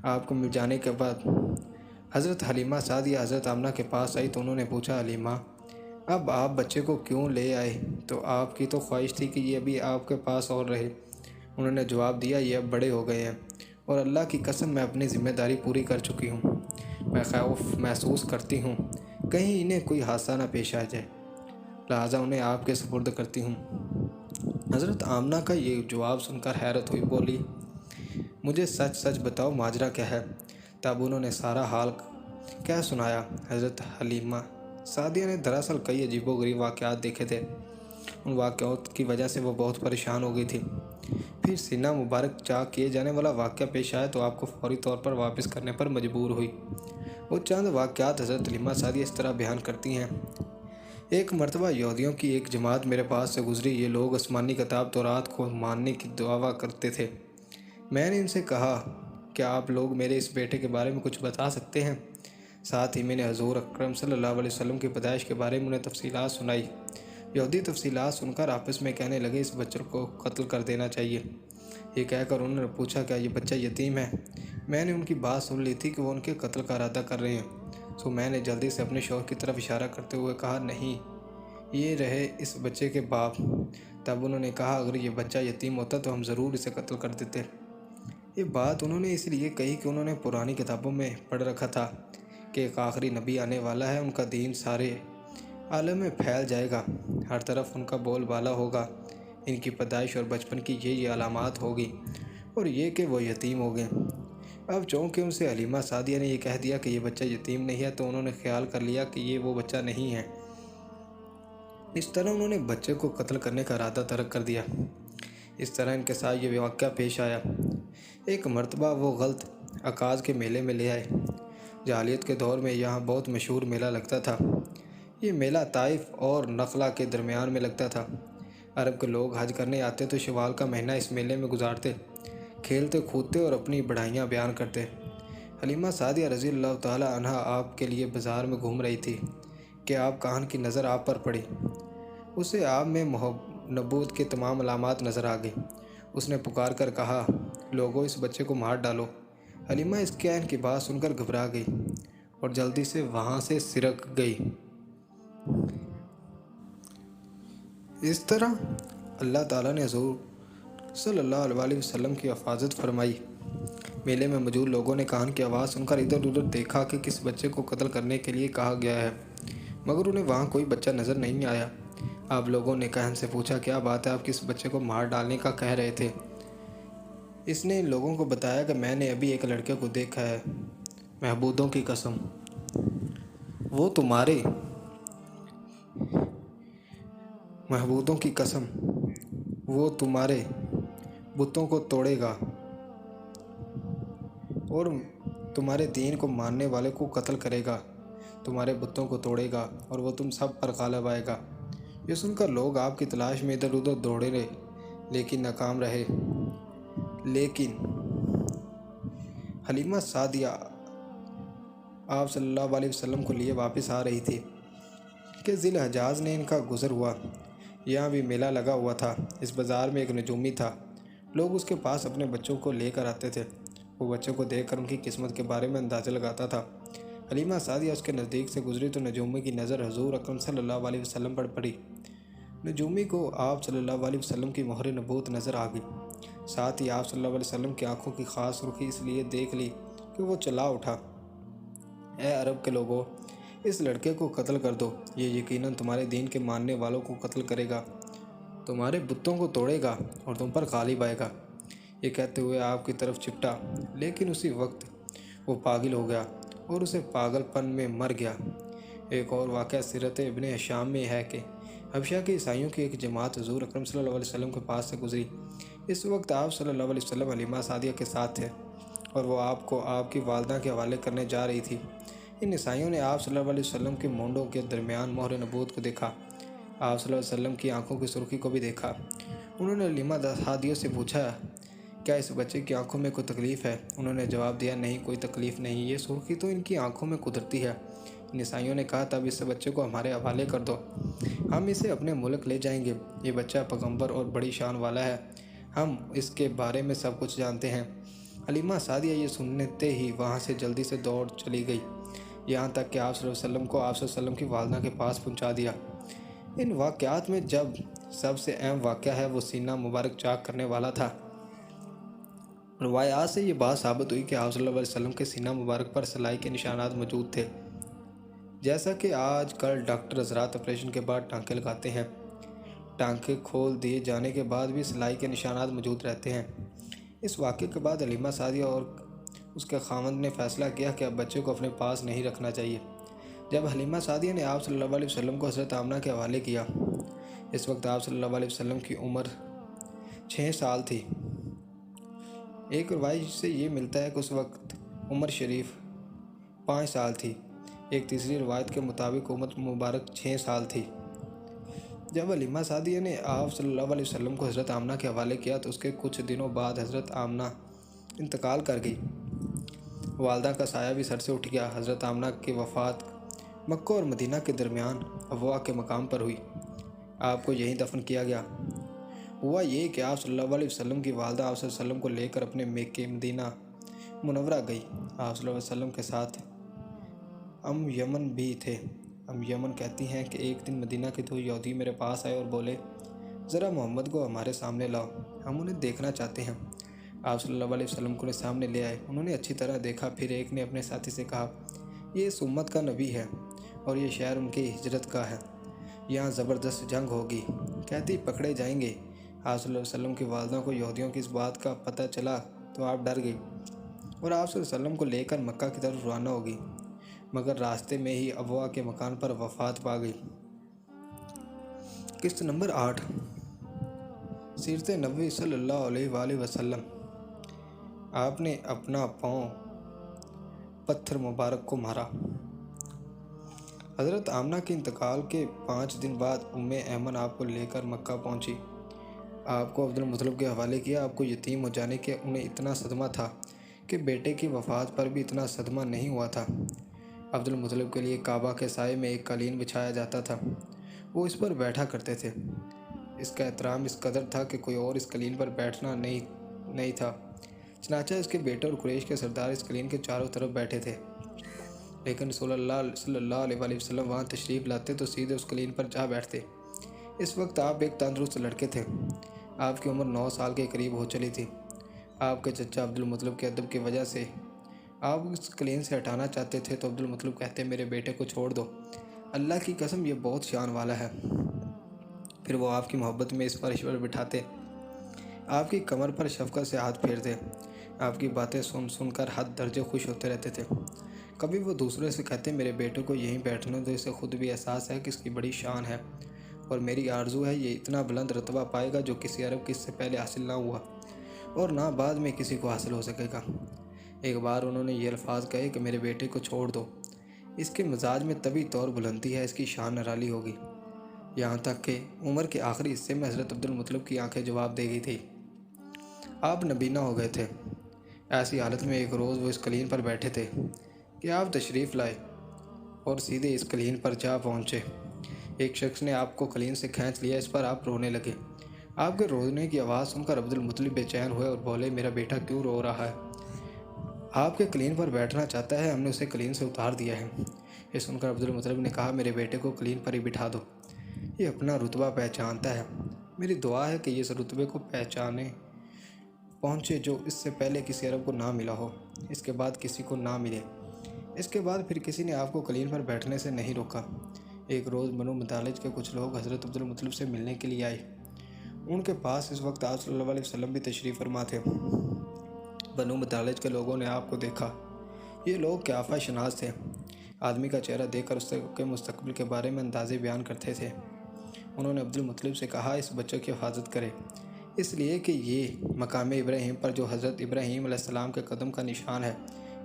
A: آپ کو مل جانے کے بعد حضرت حلیمہ سعدیہ حضرت آمنہ کے پاس آئی تو انہوں نے پوچھا حلیمہ اب آپ بچے کو کیوں لے آئے؟ تو آپ کی تو خواہش تھی کہ یہ ابھی آپ کے پاس اور رہے۔ انہوں نے جواب دیا یہ اب بڑے ہو گئے ہیں اور اللہ کی قسم میں اپنی ذمہ داری پوری کر چکی ہوں۔ میں خوف محسوس کرتی ہوں کہیں انہیں کوئی حادثہ نہ پیش آ جائے، لہٰذا انہیں آپ کے سپرد کرتی ہوں۔ حضرت آمنہ کا یہ جواب سن کر حیرت ہوئی، بولی مجھے سچ سچ بتاؤ ماجرا کیا ہے؟ تب انہوں نے سارا حال کیا سنایا۔ حضرت حلیمہ سعدیہ نے دراصل کئی عجیب و غریب واقعات دیکھے تھے۔ ان واقعات کی وجہ سے وہ بہت پریشان ہو گئی تھی۔ پھر سینہ مبارک چاک کیے جانے والا واقعہ پیش آیا تو آپ کو فوری طور پر واپس کرنے پر مجبور ہوئی۔ وہ چند واقعات حضرت حلیمہ سعدیہ اس طرح بیان کرتی ہیں۔ ایک مرتبہ یہودیوں کی ایک جماعت میرے پاس سے گزری۔ یہ لوگ آسمانی کتاب تورات کو ماننے کی دعویٰ کرتے تھے۔ میں نے ان سے کہا کیا آپ لوگ میرے اس بیٹے کے بارے میں کچھ بتا سکتے ہیں؟ ساتھ ہی میں نے حضور اکرم صلی اللہ علیہ وسلم کی پیدائش کے بارے میں انہیں تفصیلات سنائی۔ یہودی تفصیلات سن کر آپس میں کہنے لگے اس بچے کو قتل کر دینا چاہیے۔ یہ کہہ کر انہوں نے پوچھا کیا یہ بچہ یتیم ہے؟ میں نے ان کی بات سن لی تھی کہ وہ ان کے قتل کا ارادہ کر رہے ہیں، سو میں نے جلدی سے اپنے شوہر کی طرف اشارہ کرتے ہوئے کہا نہیں یہ رہے اس بچے کے باپ۔ تب انہوں نے کہا اگر یہ بچہ یتیم ہوتا تو ہم ضرور اسے قتل کر دیتے۔ یہ بات انہوں نے اس لیے کہی کہ انہوں نے پرانی کتابوں میں پڑھ رکھا تھا کہ ایک آخری نبی آنے والا ہے، ان کا دین سارے عالم میں پھیل جائے گا، ہر طرف ان کا بول بالا ہوگا، ان کی پیدائش اور بچپن کی یہ علامات ہوگی اور یہ کہ وہ یتیم ہو گئے۔ اب چونکہ ان سے حلیمہ سعدیہ نے یہ کہہ دیا کہ یہ بچہ یتیم نہیں ہے تو انہوں نے خیال کر لیا کہ یہ وہ بچہ نہیں ہے۔ اس طرح انہوں نے بچے کو قتل کرنے کا ارادہ ترک کر دیا۔ اس طرح ان کے ساتھ یہ واقعہ پیش آیا۔ ایک مرتبہ وہ غلط عکاظ کے میلے میں لے آئے۔ جاہلیت کے دور میں یہاں بہت مشہور میلہ لگتا تھا۔ یہ میلہ طائف اور نخلہ کے درمیان میں لگتا تھا۔ عرب کے لوگ حج کرنے آتے تو شوال کا مہینہ اس میلے میں گزارتے، کھیلتے کودتے اور اپنی بڑھائیاں بیان کرتے۔ حلیمہ سعدیہ رضی اللہ تعالیٰ عنہا آپ کے لیے بازار میں گھوم رہی تھی کہ آپ کان کی نظر آپ پر پڑی۔ اسے آپ میں نبوت کے تمام علامات نظر آ گئی۔ اس نے پکار کر کہا لوگو اس بچے کو مار ڈالو۔ حلیمہ اس کائن کی بات سن کر گھبرا گئی اور جلدی سے وہاں سے سرک گئی۔ اس طرح اللہ تعالیٰ نے حضور صلی اللہ علیہ وسلم کی حفاظت فرمائی۔ میلے میں موجود لوگوں نے کان کی آواز سن کر ادھر ادھر دیکھا کہ کس بچے کو قتل کرنے کے لیے کہا گیا ہے، مگر انہیں وہاں کوئی بچہ نظر نہیں آیا۔ آپ لوگوں نے کہن سے پوچھا کیا بات ہے، آپ کس بچے کو مار ڈالنے کا کہہ رہے تھے؟ اس نے ان لوگوں کو بتایا کہ میں نے ابھی ایک لڑکے کو دیکھا ہے، معبودوں کی قسم وہ تمہارے بتوں کو توڑے گا اور تمہارے دین کو ماننے والے کو قتل کرے گا۔ تمہارے بتوں کو توڑے گا اور وہ تم سب پر غالب آئے گا۔ یہ سن کر لوگ آپ کی تلاش میں ادھر ادھر دوڑے رہے لیکن ناکام رہے۔ لیکن حلیمہ سعدیہ آپ صلی اللہ علیہ وسلم کو لیے واپس آ رہی تھی کہ ذی الحجاز نے ان کا گزر ہوا۔ یہاں بھی میلہ لگا ہوا تھا۔ اس بازار میں ایک نجومی تھا۔ لوگ اس کے پاس اپنے بچوں کو لے کر آتے تھے۔ وہ بچوں کو دیکھ کر ان کی قسمت کے بارے میں اندازہ لگاتا تھا۔ حلیمہ سعدیہ اس کے نزدیک سے گزری تو نجومی کی نظر حضور اکرم صلی اللہ علیہ وسلم پر پڑی۔ نجومی کو آپ صلی اللہ علیہ وسلم کی مہر نبوت نظر آ گئی۔ ساتھ ہی آپ صلی اللہ علیہ وسلم کی آنکھوں کی خاص سرخی اس لیے دیکھ لی کہ وہ چلا اٹھا، اے عرب کے لوگوں، اس لڑکے کو قتل کر دو۔ یہ یقیناً تمہارے دین کے ماننے والوں کو قتل کرے گا، تمہارے بتوں کو توڑے گا اور تم پر غالب آئے گا۔ یہ کہتے ہوئے آپ کی طرف چپٹا، لیکن اسی وقت وہ پاگل ہو گیا اور اسے پاگل پن میں مر گیا۔ ایک اور واقعہ سیرت ابن ہشام میں ہے کہ حبشہ کے عیسائیوں کی ایک جماعت حضور اکرم صلی اللہ علیہ وسلم کے پاس سے گزری۔ اس وقت آپ صلی اللہ علیہ وسلم حلیمہ سعدیہ کے ساتھ تھے اور وہ آپ کو آپ کی والدہ کے حوالے کرنے جا رہی تھی۔ ان عیسائیوں نے آپ صلی اللہ علیہ وسلم کے مونڈوں کے درمیان مہر نبوت کو دیکھا۔ آپ صلی اللہ علیہ وسلم کی آنکھوں کی سرخی کو بھی دیکھا۔ انہوں نے حلیمہ سعدیہ سے پوچھا، کیا اس بچے کی آنکھوں میں کوئی تکلیف ہے؟ انہوں نے جواب دیا، نہیں، کوئی تکلیف نہیں، یہ سرخی تو ان کی آنکھوں میں قدرتی ہے۔ ان عیسائیوں نے کہا، تب اس بچے کو ہمارے حوالے کر دو، ہم اسے اپنے ملک لے جائیں گے۔ یہ بچہ پیغمبر اور بڑی شان والا ہے، ہم اس کے بارے میں سب کچھ جانتے ہیں۔ حلیمہ سعدیہ یہ سنتے ہی وہاں سے جلدی سے دوڑ چلی گئی، یہاں تک کہ آپ صلی اللہ علیہ وسلم کو آپ صلی اللہ علیہ وسلم کی والدہ کے پاس پہنچا دیا۔ ان واقعات میں جب سب سے اہم واقعہ ہے وہ سینہ مبارک چاک کرنے والا تھا۔ روایات سے یہ بات ثابت ہوئی کہ آپ صلی اللہ علیہ وسلم کے سینہ مبارک پر سلائی کے نشانات موجود تھے، جیسا کہ آج کل ڈاکٹر حضرات آپریشن کے بعد ٹانکے لگاتے ہیں۔ ٹانکے کھول دیے جانے کے بعد بھی سلائی کے نشانات موجود رہتے ہیں۔ اس واقعے کے بعد حلیمہ سعدیہ اور اس کے خاوند نے فیصلہ کیا کہ اب بچے کو اپنے پاس نہیں رکھنا چاہیے۔ جب حلیمہ سعدیہ نے آپ صلی اللہ علیہ وسلم کو حضرت آمنہ کے حوالے کیا، اس وقت آپ صلی اللہ علیہ وسلم کی عمر 6 سال تھی۔ ایک روایت سے یہ ملتا ہے کہ اس وقت عمر شریف 5 سال تھی۔ ایک تیسری روایت کے مطابق عمر مبارک 6 سال تھی۔ جب حلیمہ سعدیہ نے آپ صلی اللہ علیہ وسلم کو حضرت آمنہ کے حوالے کیا تو اس کے کچھ دنوں بعد حضرت آمنہ انتقال کر گئی۔ والدہ کا سایہ بھی سر سے اٹھ گیا۔ حضرت آمنہ کی وفات مکہ اور مدینہ کے درمیان ابوا کے مقام پر ہوئی۔ آپ کو یہیں دفن کیا گیا۔ ہوا یہ کہ آپ صلی اللہ علیہ وسلم کی والدہ آپ صلی اللہ علیہ وسلم کو لے کر اپنے مکہ مدینہ منورہ گئی۔ آپ صلی اللہ علیہ وسلم کے ساتھ یمن بھی تھے۔ یمن کہتی ہیں کہ ایک دن مدینہ کے 2 یہودی میرے پاس آئے اور بولے، ذرا محمد کو ہمارے سامنے لاؤ، ہم انہیں دیکھنا چاہتے ہیں۔ آپ صلی اللہ علیہ وسلم کو سامنے لے آئے۔ انہوں نے اچھی طرح دیکھا، پھر ایک نے اپنے ساتھی سے کہا، یہ اس امت کا نبی ہے اور یہ شہر ان کی ہجرت کا ہے، یہاں زبردست جنگ ہوگی، کہتی پکڑے جائیں گے۔ آپ صلی اللہ علیہ وسلم کی والدہ کو یہودیوں کی اس بات کا پتہ چلا تو آپ ڈر گئی اور آپ صلی اللہ علیہ وسلم کو لے کر مکہ کی طرف روانہ ہو گئی، مگر راستے میں ہی ابوا کے مکان پر وفات پا گئی۔ قسط نمبر 8، سیرت نبوی صلی اللہ علیہ وآلہ وسلم۔ آپ نے اپنا پاؤں پتھر مبارک کو مارا۔ حضرت آمنہ کے انتقال کے 5 دن بعد ایمن آپ کو لے کر مکہ پہنچی۔ آپ کو عبد المطلب کے حوالے کیا۔ آپ کو یتیم ہو جانے کے انہیں اتنا صدمہ تھا کہ بیٹے کی وفات پر بھی اتنا صدمہ نہیں ہوا تھا۔ عبد المطلب کے لیے کعبہ کے سائے میں ایک قالین بچھایا جاتا تھا، وہ اس پر بیٹھا کرتے تھے۔ اس کا احترام اس قدر تھا کہ کوئی اور اس قالین پر بیٹھنا نہیں تھا، چنانچہ اس کے بیٹے اور قریش کے سردار اس قالین کے چاروں طرف بیٹھے تھے، لیکن رسول اللہ صلی اللہ علیہ وآلہ وسلم وہاں تشریف لاتے تو سیدھے اس قالین پر جا بیٹھتے۔ اس وقت آپ ایک تندرست لڑکے تھے، آپ کی عمر 9 سال کے قریب ہو چلی تھی۔ آپ کے چچا عبد المطلب کے ادب کی وجہ سے آپ اس قالین سے ہٹانا چاہتے تھے تو عبد المطلب کہتے، میرے بیٹے کو چھوڑ دو، اللہ کی قسم یہ بہت شان والا ہے۔ پھر وہ آپ کی محبت میں اس فرش پر بٹھاتے، آپ کی کمر پر شفقت سے ہاتھ پھیرتے، آپ کی باتیں سن کر حد درجے خوش ہوتے رہتے تھے۔ کبھی وہ دوسرے سے کہتے، میرے بیٹے کو یہیں بیٹھنے دو، اسے خود بھی احساس ہے کہ اس کی بڑی شان ہے اور میری آرزو ہے یہ اتنا بلند رتبہ پائے گا جو کسی عرب کی اس سے پہلے حاصل نہ ہوا اور نہ بعد میں کسی کو حاصل ہو سکے گا۔ ایک بار انہوں نے یہ الفاظ کہے کہ میرے بیٹے کو چھوڑ دو،
B: اس کے مزاج میں طبی طور بلندی ہے، اس کی شان نرالی ہوگی۔ یہاں تک کہ عمر کے آخری حصے میں حضرت عبدالمطلب کی آنکھیں جواب دے گئی تھی۔ آپ نبینا ہو گئے تھے۔ ایسی حالت میں ایک روز وہ اس قلین پر بیٹھے تھے کہ آپ تشریف لائے اور سیدھے اس قلین پر جا پہنچے۔ ایک شخص نے آپ کو قلین سے کھینچ لیا، اس پر آپ رونے لگے۔ آپ کے رونے کی آواز سن کر عبدالمطلب بے چین ہوئے اور بولے، میرا بیٹا کیوں رو رہا ہے؟ آپ کے قلین پر بیٹھنا چاہتا ہے، ہم نے اسے قلین سے اتار دیا ہے۔ یہ سن کر عبدالمطلب نے کہا، میرے بیٹے کو قلین پر ہی بٹھا دو، یہ اپنا رتبہ پہچانتا ہے۔ میری دعا ہے کہ یہ اس رتبے کو پہنچے جو اس سے پہلے کسی عرب کو نہ ملا ہو، اس کے بعد کسی کو نہ ملے۔ اس کے بعد پھر کسی نے آپ کو قلین پر بیٹھنے سے نہیں روکا۔ ایک روز بنو مدالج کے کچھ لوگ حضرت عبدالمطلب سے ملنے کے لیے آئے۔ ان کے پاس اس وقت آپ صلی اللہ علیہ وسلم بھی تشریف فرما تھے۔ بنو مدالج کے لوگوں نے آپ کو دیکھا۔ یہ لوگ قیافہ شناس تھے۔ آدمی کا چہرہ دیکھ کر اس کے مستقبل کے بارے میں اندازے بیان کرتے تھے۔ انہوں نے عبدالمطلب سے کہا، اس بچے کی حفاظت کرے، اس لیے کہ یہ مقام ابراہیم پر جو حضرت ابراہیم علیہ السلام کے قدم کا نشان ہے،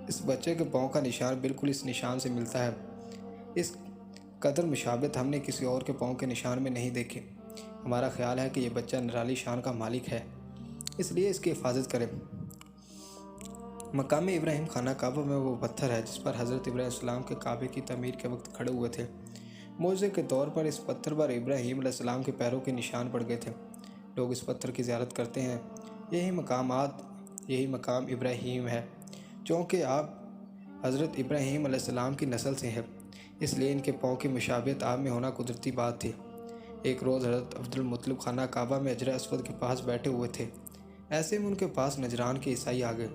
B: اس بچے کے پاؤں کا نشان بالکل اس نشان سے ملتا ہے۔ اس قدر مشابہت ہم نے کسی اور کے پاؤں کے نشان میں نہیں دیکھی۔ ہمارا خیال ہے کہ یہ بچہ نرالی شان کا مالک ہے، اس لیے اس کی حفاظت کرے۔ مقام ابراہیم خانہ کعبہ میں وہ پتھر ہے جس پر حضرت ابراہیم علیہ السلام کے کعبے کی تعمیر کے وقت کھڑے ہوئے تھے۔ معجزے کے طور پر اس پتھر پر ابراہیم علیہ السلام کے پیروں کے نشان پڑ گئے تھے۔ لوگ اس پتھر کی زیارت کرتے ہیں۔ یہی مقام ابراہیم ہے۔ چونکہ آپ حضرت ابراہیم علیہ السلام کی نسل سے ہیں، اس لیے ان کے پاؤں کی مشابہت آپ میں ہونا قدرتی بات تھی۔ ایک روز حضرت عبدالمطلب خانہ کعبہ میں حجر اسود کے پاس بیٹھے ہوئے تھے۔ ایسے میں ان کے پاس نجران کے عیسائی آ گئے۔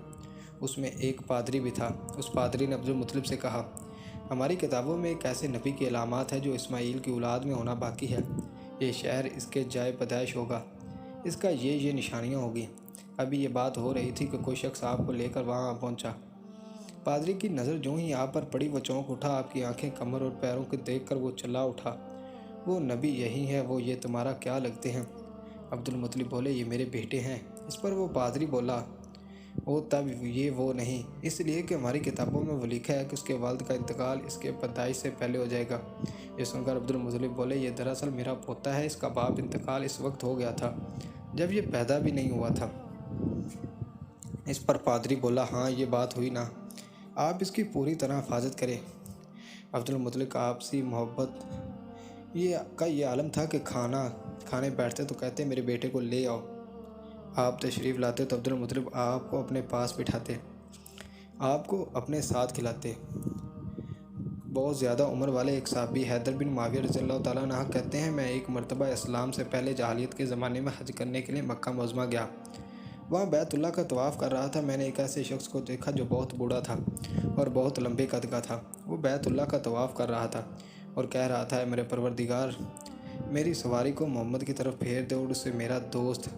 B: اس میں ایک پادری بھی تھا۔ اس پادری نے عبدالمطلب سے کہا، ہماری کتابوں میں ایک ایسے نبی کی علامات ہے جو اسماعیل کی اولاد میں ہونا باقی ہے۔ یہ شہر اس کے جائے پیدائش ہوگا، اس کا یہ نشانیاں ہوگی۔ ابھی یہ بات ہو رہی تھی کہ کوئی شخص آپ کو لے کر وہاں پہنچا۔ پادری کی نظر جو ہی آپ پر پڑی وہ چونک اٹھا، آپ کی آنکھیں کمر اور پیروں کو دیکھ کر وہ چلا اٹھا، وہ نبی یہی ہے، وہ یہ تمہارا کیا لگتے ہیں؟ عبدالمطلب بولے، یہ میرے بیٹے ہیں۔ اس پر وہ پادری بولا، وہ تب یہ وہ نہیں، اس لیے کہ ہماری کتابوں میں وہ لکھا ہے کہ اس کے والد کا انتقال اس کے پیدائش سے پہلے ہو جائے گا۔ یہ سن کر عبدالمطلب بولے، یہ دراصل میرا پوتا ہے، اس کا باپ انتقال اس وقت ہو گیا تھا جب یہ پیدا بھی نہیں ہوا تھا۔ اس پر پادری بولا، ہاں یہ بات ہوئی نا، آپ اس کی پوری طرح حفاظت کریں۔ عبدالمطلب کا آپسی محبت کا یہ عالم تھا کہ کھانے بیٹھتے تو کہتے، میرے بیٹے کو لے آؤ۔ آپ تشریف لاتے تو عبدالمطلب آپ کو اپنے پاس بٹھاتے، آپ کو اپنے ساتھ کھلاتے۔ بہت زیادہ عمر والے ایک صحابی حیدر بن معاویہ رضی اللہ تعالیٰ عنہ کہتے ہیں، میں ایک مرتبہ اسلام سے پہلے جاہلیت کے زمانے میں حج کرنے کے لیے مکہ معظمہ گیا۔ وہاں بیت اللہ کا طواف کر رہا تھا۔ میں نے ایک ایسے شخص کو دیکھا جو بہت بوڑھا تھا اور بہت لمبے قد کا تھا۔ وہ بیت اللہ کا طواف کر رہا تھا اور کہہ رہا تھا، اے میرے پروردگار، میری سواری کو محمد کی طرف پھیر دے اور اسے میرا دوست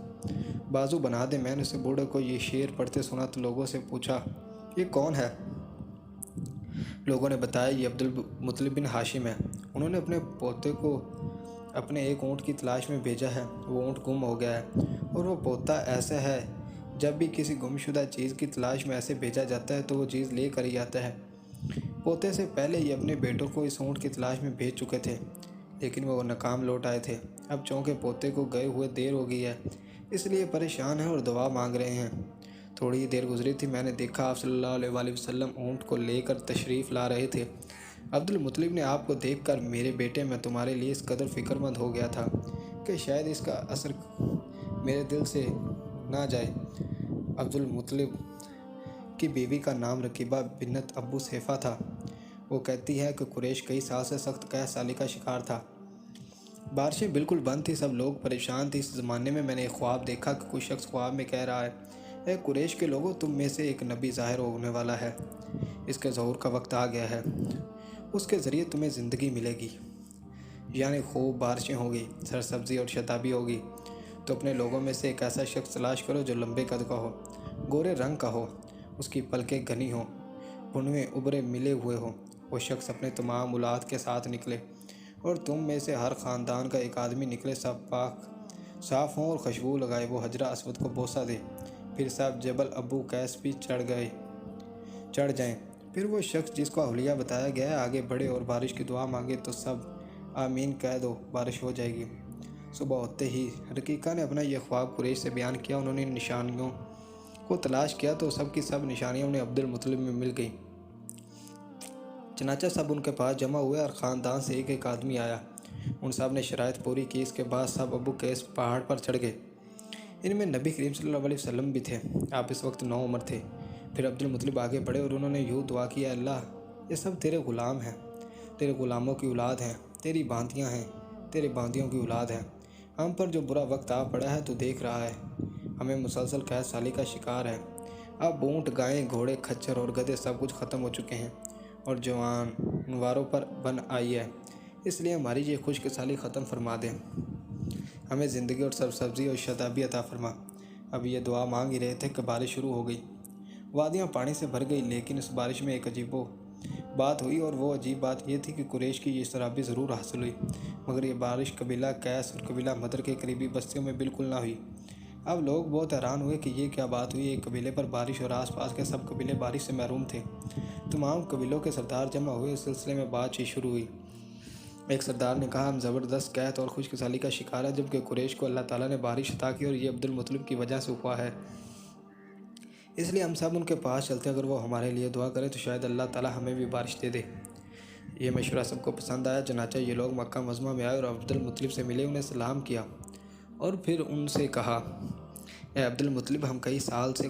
B: بازو بنا دے۔ میں نے اسے بوڑھے کو یہ شعر پڑھتے سنا تو لوگوں سے پوچھا، یہ کون ہے؟ لوگوں نے بتایا، یہ عبدالمطلب بن ہاشم ہے۔ انہوں نے اپنے پوتے کو اپنے ایک اونٹ کی تلاش میں بھیجا ہے، وہ اونٹ گم ہو گیا ہے، اور وہ پوتا ایسا ہے، جب بھی کسی گم شدہ چیز کی تلاش میں ایسے بھیجا جاتا ہے تو وہ چیز لے کر ہی آتا ہے۔ پوتے سے پہلے یہ اپنے بیٹوں کو اس اونٹ کی تلاش میں بھیج چکے تھے، لیکن وہ ناکام لوٹ آئے تھے۔ اب چونکہ پوتے کو گئے ہوئے دیر ہو گئی ہے، اس لیے پریشان ہیں اور دعا مانگ رہے ہیں۔ تھوڑی ہی دیر گزری تھی، میں نے دیکھا آپ صلی اللہ علیہ وسلم اونٹ کو لے کر تشریف لا رہے تھے۔ عبدالمطلب نے آپ کو دیکھ کر، میرے بیٹے میں تمہارے لیے اس قدر فکر مند ہو گیا تھا کہ شاید اس کا اثر میرے دل سے نہ جائے۔ عبدالمطلب کی بیوی کا نام رکیبہ بنت ابو سیفہ تھا۔ وہ کہتی ہے کہ قریش کئی سال سے سخت قحط سالی کا شکار تھا۔ بارشیں بالکل بند تھی، سب لوگ پریشان تھے۔ اس زمانے میں نے ایک خواب دیکھا کہ کوئی شخص خواب میں کہہ رہا ہے، اے قریش کے لوگوں، تم میں سے ایک نبی ظاہر ہونے والا ہے، اس کے ظہور کا وقت آ گیا ہے، اس کے ذریعے تمہیں زندگی ملے گی، یعنی خوب بارشیں ہوگی، سرسبزی اور شتابی ہوگی۔ تو اپنے لوگوں میں سے ایک ایسا شخص تلاش کرو جو لمبے قد کا ہو، گورے رنگ کا ہو، اس کی پلکیں گھنی ہوں، بھنوے ابرے ملے ہوئے ہوں۔ وہ شخص اپنے تمام اولاد کے ساتھ نکلے اور تم میں سے ہر خاندان کا ایک آدمی نکلے، سب پاک صاف ہوں اور خوشبو لگائے، وہ حجرہ اسود کو بوسہ دے، پھر سب جبل ابو قیس بھی چڑھ جائیں،
A: پھر وہ شخص جس کو اولیاء بتایا گیا ہے آگے بڑھے اور بارش کی دعا مانگے تو سب آمین کہہ دو، بارش ہو جائے گی۔ صبح ہوتے ہی رقیقہ نے اپنا یہ خواب قریش سے بیان کیا۔ انہوں نے نشانیوں کو تلاش کیا تو سب کی سب نشانیاں انہیں عبد المطلب میں مل گئیں۔ چنانچہ سب ان کے پاس جمع ہوئے اور خاندان سے ایک ایک آدمی آیا۔ ان سب نے شرائط پوری کی۔ اس کے بعد سب ابو قیس پہاڑ پر چڑھ گئے۔ ان میں نبی کریم صلی اللہ علیہ وسلم بھی تھے۔ آپ اس وقت 9 عمر تھے۔ پھر عبد المطلب آگے بڑھے اور انہوں نے یوں دعا کی: اے اللہ، یہ سب تیرے غلام ہیں، تیرے غلاموں کی اولاد ہیں، تیری باندیاں ہیں، تیرے باندیوں کی اولاد ہیں۔ ہم پر جو برا وقت آ پڑا ہے تو دیکھ رہا ہے، ہمیں مسلسل قحط سالی کا شکار ہے۔ اب اونٹ، گائیں، گھوڑے، کھچر اور گدھے سب کچھ ختم ہو چکے ہیں اور جانوروں پر بن آئی ہے، اس لیے ہماری یہ خشک سالی ختم فرما دے، ہمیں زندگی اور سرسبزی اور شادابی عطا فرما۔ اب یہ دعا مانگ ہی رہے تھے کہ بارش شروع ہو گئی۔ وادیاں پانی سے بھر گئی، لیکن اس بارش میں ایک عجیب بات ہوئی، اور وہ عجیب بات یہ تھی کہ قریش کی یہ سرابی ضرور حاصل ہوئی، مگر یہ بارش قبیلہ قیس اور قبیلہ مدر کے قریبی بستیوں میں بالکل نہ ہوئی۔ اب لوگ بہت حیران ہوئے کہ یہ کیا بات ہوئی۔ ایک قبیلے پر بارش اور آس پاس کے سب قبیلے بارش سے محروم تھے۔ تمام قبیلوں کے سردار جمع ہوئے۔ اس سلسلے میں بات چیت شروع ہوئی۔ ایک سردار نے کہا: ہم زبردست قحط اور خشک سالی کا شکار ہے، جبکہ قریش کو اللہ تعالیٰ نے بارش عطا کی اور یہ عبد المطلب کی وجہ سے ہوا ہے، اس لیے ہم سب ان کے پاس چلتے ہیں۔ اگر وہ ہمارے لیے دعا کرے تو شاید اللہ تعالیٰ ہمیں بھی بارش دے دے۔ یہ مشورہ سب کو پسند آیا۔ چنانچہ یہ لوگ مکہ معظمہ میں آئے اور عبد المطلب سے ملے، انہیں سلام کیا اور پھر ان سے کہا: اے عبد المطلب، ہم کئی سال سے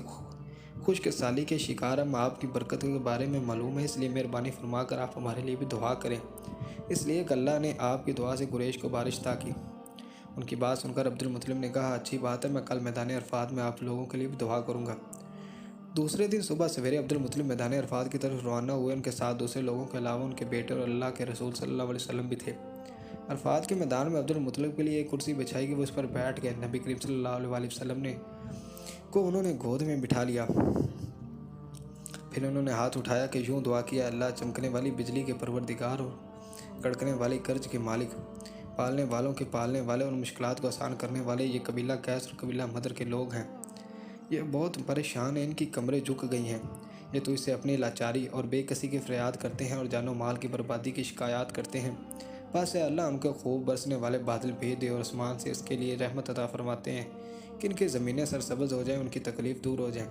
A: خشک سالی کے شکار، ہم آپ کی برکت کے بارے میں معلوم ہے، اس لیے مہربانی فرما کر آپ ہمارے لیے بھی دعا کریں، اس لیے کہ اللہ نے آپ کی دعا سے قریش کو بارش عطا کی۔ ان کی بات سن کر عبد المطلب نے کہا: اچھی بات ہے، میں کل میدان عرفات میں آپ لوگوں کے لیے بھی دعا کروں گا۔ دوسرے دن صبح سویرے عبد المطلب میدان عرفات کی طرف روانہ ہوئے۔ ان کے ساتھ دوسرے لوگوں کے علاوہ ان کے بیٹے اور اللہ کے رسول صلی اللہ علیہ وسلم بھی تھے۔ عرفات کے میدان میں عبد المطلب کے لیے ایک کرسی بچھائی گئی، وہ اس پر بیٹھ گئے۔ نبی کریم صلی اللہ علیہ وسلم کو انہوں نے گود میں بٹھا لیا۔ پھر انہوں نے ہاتھ اٹھایا کہ یوں دعا کیا: اللہ، چمکنے والی بجلی کے پروردگار اور کڑکنے والی گرج کے مالک، پالنے والوں کے پالنے والے اور مشکلات کو آسان کرنے والے، یہ قبیلہ قیس اور قبیلہ مدر کے لوگ ہیں، یہ بہت پریشان ہیں، ان کی کمریں جھک گئی ہیں، یہ تو اس سے اپنی لاچاری اور بے کسی کی فریاد کرتے ہیں اور جان و مال کی بربادی کی شکایات کرتے ہیں۔ بس اے اللہ، ان کے خوب برسنے والے بادل بھیج دے اور آسمان سے اس کے لیے رحمت عطا فرماتے ہیں کہ ان کی زمینیں سرسبز ہو جائیں، ان کی تکلیف دور ہو جائیں۔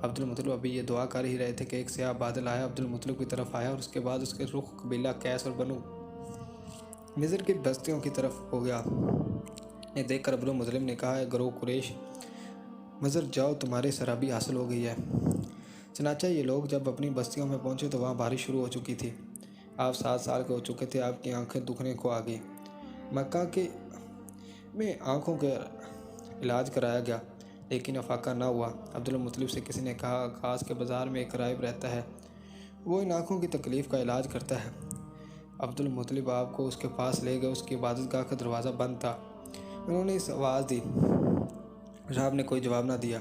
A: عبد المطلب ابھی یہ دعا کر ہی رہے تھے کہ ایک سیاہ بادل آیا، عبد المطلب کی طرف آیا اور اس کے بعد اس کے رخ قبیلہ قیس اور بنو نذر کی بستیوں کی طرف ہو گیا۔ یہ دیکھ کر عبد المطلب نے کہا: اے گروہ قریش مضر، جاؤ، تمہاری سرابی حاصل ہو گئی ہے۔ چنانچہ یہ لوگ جب اپنی بستیوں میں پہنچے تو وہاں بارش شروع ہو چکی تھی۔ آپ 7 سال کے ہو چکے تھے، آپ کی آنکھیں دکھنے کو آ گئی۔ مکہ میں آنکھوں کا علاج کرایا گیا، لیکن افاقہ نہ ہوا۔ عبد المطلب سے کسی نے کہا: خاص کے بازار میں ایک راہب رہتا ہے، وہ ان آنکھوں کی تکلیف کا علاج کرتا ہے۔ عبد المطلب آپ کو اس کے پاس لے گئے۔ اس کی عبادت گاہ کا دروازہ بند تھا۔ انہوں نے اس آواز دی، راہب نے کوئی جواب نہ دیا۔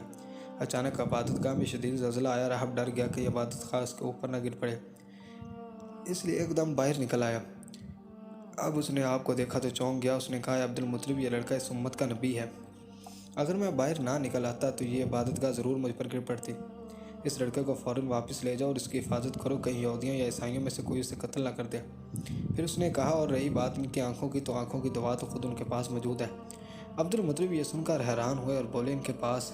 A: اچانک عبادت گاہ میں شدید زلزلہ آیا۔ راہب ڈر گیا کہ عبادت گاہ اس کے اوپر نہ گر پڑے، اس لیے ایک دم باہر نکل آیا۔ اب اس نے آپ کو دیکھا تو چونک گیا۔ اس نے کہا: عبد المطلب، یہ لڑکا اس امت کا نبی ہے، اگر میں باہر نہ نکل آتا تو یہ عبادت گاہ ضرور مجھ پر گر پڑتی۔ اس لڑکے کو فوراً واپس لے جاؤ اور اس کی حفاظت کرو، کہیں یہودیوں یا عیسائیوں میں سے کوئی اسے قتل نہ کر دے۔ پھر اس نے کہا: اور رہی بات ان کی آنکھوں کی، تو آنکھوں کی دوا تو خود ان کے پاس موجود ہے۔ عبد المطلب یہ سن کر حیران ہوئے اور بولے: ان کے پاس؟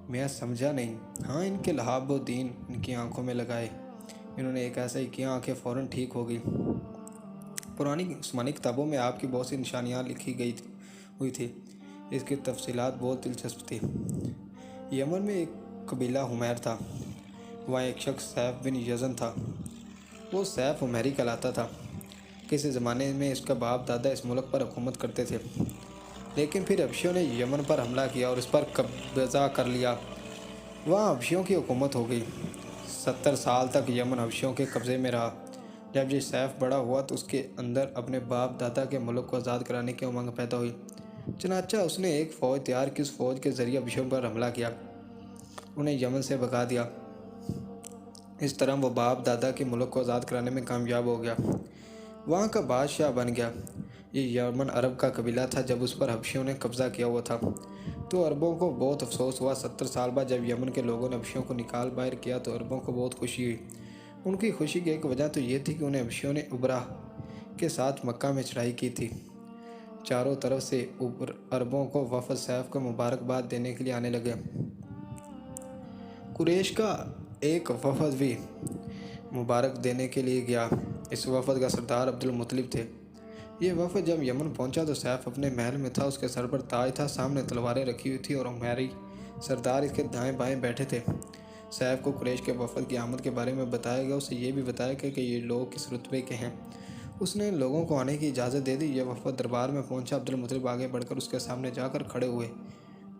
A: میں سمجھا نہیں۔ ہاں، ان کے لحاظ و دین ان کی آنکھوں میں لگائے، انہوں نے ایک ایسا ہی کیا، آنکھیں فوراً ٹھیک ہو گئی۔ پرانی عثمانی کتابوں میں آپ کی بہت سی نشانیاں لکھی ہوئی تھی، اس کی تفصیلات بہت دلچسپ تھی۔ یمن میں ایک قبیلہ حمیر تھا، وہاں ایک شخص سیف بن یزن تھا، وہ سیف حمیری کہلاتا تھا۔ کسی زمانے میں اس کا باپ دادا اس ملک پر حکومت کرتے تھے، لیکن پھر حبشیوں نے یمن پر حملہ کیا اور اس پر قبضہ کر لیا۔ وہاں حبشیوں کی حکومت ہو گئی۔ 70 سال تک یمن حبشیوں کے قبضے میں رہا۔ جب یہ سیف بڑا ہوا تو اس کے اندر اپنے باپ دادا کے ملک کو آزاد کرانے کی امنگ پیدا ہوئی۔ چنانچہ اس نے ایک فوج تیار کی، اس فوج کے ذریعے حبشیوں پر حملہ کیا، انہیں یمن سے بھگا دیا۔ اس طرح وہ باپ دادا کے ملک کو آزاد کرانے میں کامیاب ہو گیا، وہاں کا بادشاہ بن گیا۔ یہ یمن عرب کا قبیلہ تھا جب اس پر حبشیوں نے قبضہ کیا ہوا تھا، تو عربوں کو بہت افسوس ہوا۔ 70 سال بعد جب یمن کے لوگوں نے حبشیوں کو نکال باہر کیا تو عربوں کو بہت خوشی ہوئی۔ ان کی خوشی کی ایک وجہ تو یہ تھی کہ انہیں حبشیوں نے ابراہ کے ساتھ مکہ میں چڑھائی کی تھی۔ چاروں طرف سے عربوں کو وفد سیف کو مبارکباد دینے کے لیے آنے لگے۔ قریش کا ایک وفد بھی مبارک دینے کے لیے گیا۔ اس وفد کا سردار عبد المطلب تھے۔ یہ وفد جب یمن پہنچا تو سیف اپنے محل میں تھا، اس کے سر پر تاج تھا، سامنے تلواریں رکھی ہوئی تھی اور عمری سردار اس کے دائیں بائیں بیٹھے تھے۔ سیف کو قریش کے وفد کی آمد کے بارے میں بتایا گیا، اسے یہ بھی بتایا گیا کہ یہ لوگ کس رتبے کے ہیں۔ اس نے ان لوگوں کو آنے کی اجازت دے دی۔ یہ وفد دربار میں پہنچا۔ عبد المطلب آگے بڑھ کر اس کے سامنے جا کر کھڑے ہوئے۔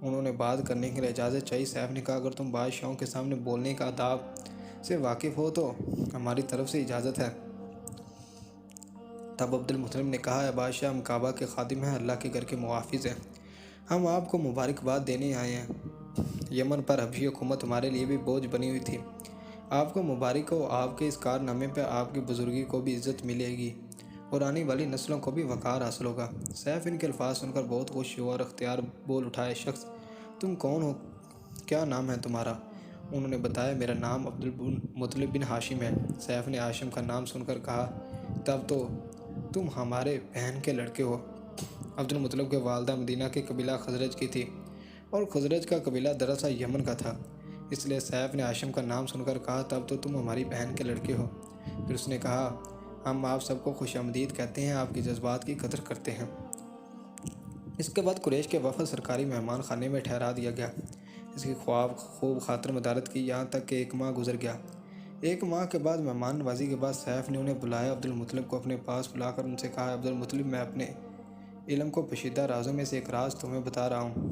A: انہوں نے بات کرنے کے لیے اجازت چاہی۔ سیف نے کہا، اگر تم بادشاہوں کے سامنے بولنے کا آداب سے واقف ہو تو ہماری طرف سے اجازت ہے۔ تب عبد المطلب نے کہا، اے بادشاہ، ہم کعبہ کے خادم ہیں، اللہ کے گھر کے محافظ ہیں، ہم آپ کو مبارکباد دینے آئے ہیں۔ یمن پر حبشی حکومت ہمارے لیے بھی بوجھ بنی ہوئی تھی۔ آپ کو مبارک ہو، آپ کے اس کارنامے پہ آپ کی بزرگی کو بھی عزت ملے گی اور آنے والی نسلوں کو بھی وقار حاصل ہوگا۔ سیف ان کے الفاظ سن کر بہت خوش ہوا اور اختیار بول اٹھائے، شخص تم کون ہو، کیا نام ہے تمہارا؟ انہوں نے بتایا، میرا نام عبد المطلب بن ہاشم ہے۔ سیف نے ہاشم کا نام سن کر کہا، تب تو تم ہمارے بہن کے لڑکے ہو۔ عبد المطلب کے والدہ مدینہ کے قبیلہ خزرج کی تھی اور خزرج کا قبیلہ دراصل یمن کا تھا، اس لیے سیف نے ہاشم کا نام سن کر کہا، تب تو تم ہماری بہن کے لڑکے ہو۔ پھر اس نے کہا، ہم آپ سب کو خوش آمدید کہتے ہیں، آپ کی جذبات کی قدر کرتے ہیں۔ اس کے بعد قریش کے وفد سرکاری مہمان خانے میں ٹھہرا دیا گیا۔ اس کی خوب خاطر مدارت کی، یہاں تک کہ 1 ماہ گزر گیا۔ 1 ماہ کے بعد مہمان نوازی کے بعد سیف نے انہیں بلایا۔ عبد المطلب کو اپنے پاس بلا کر ان سے کہا، عبد المطلب، میں اپنے علم کو پوشیدہ رازوں میں سے ایک راز تمہیں بتا رہا ہوں۔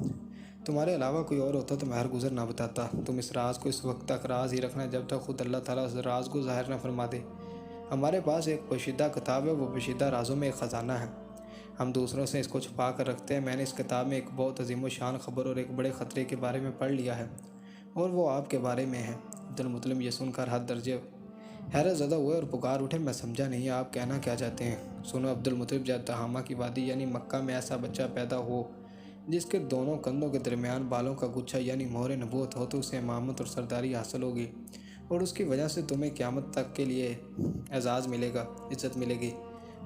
A: تمہارے علاوہ کوئی اور ہوتا تو میں ہرگزر نہ بتاتا۔ تم اس راز کو اس وقت تک راز ہی رکھنا جب تک خود اللہ تعالیٰ اس راز کو ظاہر نہ فرما دے۔ ہمارے پاس ایک پوشیدہ کتاب ہے، وہ پوشیدہ رازوں میں ایک خزانہ ہے، ہم دوسروں سے اس کو چھپا کر رکھتے ہیں۔ میں نے اس کتاب میں ایک بہت عظیم و شان خبر اور ایک بڑے خطرے کے بارے میں پڑھ لیا ہے اور وہ آپ کے بارے میں ہے۔ عبد المطلب یہ سن کر حد درجے حیرت زدہ ہوئے اور پکار اٹھے، میں سمجھا نہیں، آپ کہنا کیا چاہتے ہیں؟ سنو عبد المطلب، جب تہامہ کی وادی یعنی مکہ میں ایسا بچہ پیدا ہو جس کے دونوں کندھوں کے درمیان بالوں کا گچھا یعنی مہر نبوت ہو تو اسے امامت اور سرداری حاصل ہوگی اور اس کی وجہ سے تمہیں قیامت تک کے لیے اعزاز ملے گا، عزت ملے گی۔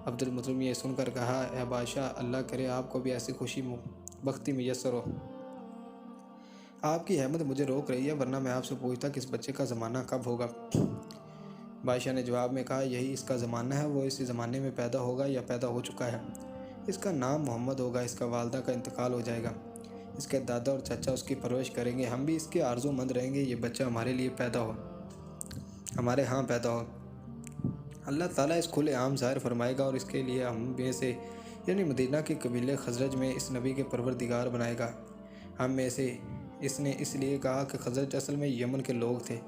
A: عبد المطلب یہ سن کر کہا، اے بادشاہ، اللہ کرے آپ کو بھی ایسی خوشی بختی میسر ہو۔ آپ کی احمد مجھے روک رہی ہے، ورنہ میں آپ سے پوچھتا کہ اس بچے کا زمانہ کب ہوگا۔ بادشاہ نے جواب میں کہا، یہی اس کا زمانہ ہے، وہ اسی زمانے میں پیدا ہوگا یا پیدا ہو چکا ہے۔ اس کا نام محمد ہوگا، اس کا والدہ کا انتقال ہو جائے گا، اس کے دادا اور چچا اس کی پرورش کریں گے، ہم بھی اس کے آرزو مند رہیں گے، یہ بچہ ہمارے لیے پیدا ہو، ہمارے ہاں پیدا ہو۔ اللہ تعالیٰ اس کھلے عام ظاہر فرمائے گا اور اس کے لیے ہم میں سے یعنی مدینہ کے قبیلے خزرج میں اس نبی کے پروردگار بنائے گا۔ ہم میں سے اس نے اس لیے کہا کہ خزرج اصل میں یمن کے لوگ تھے،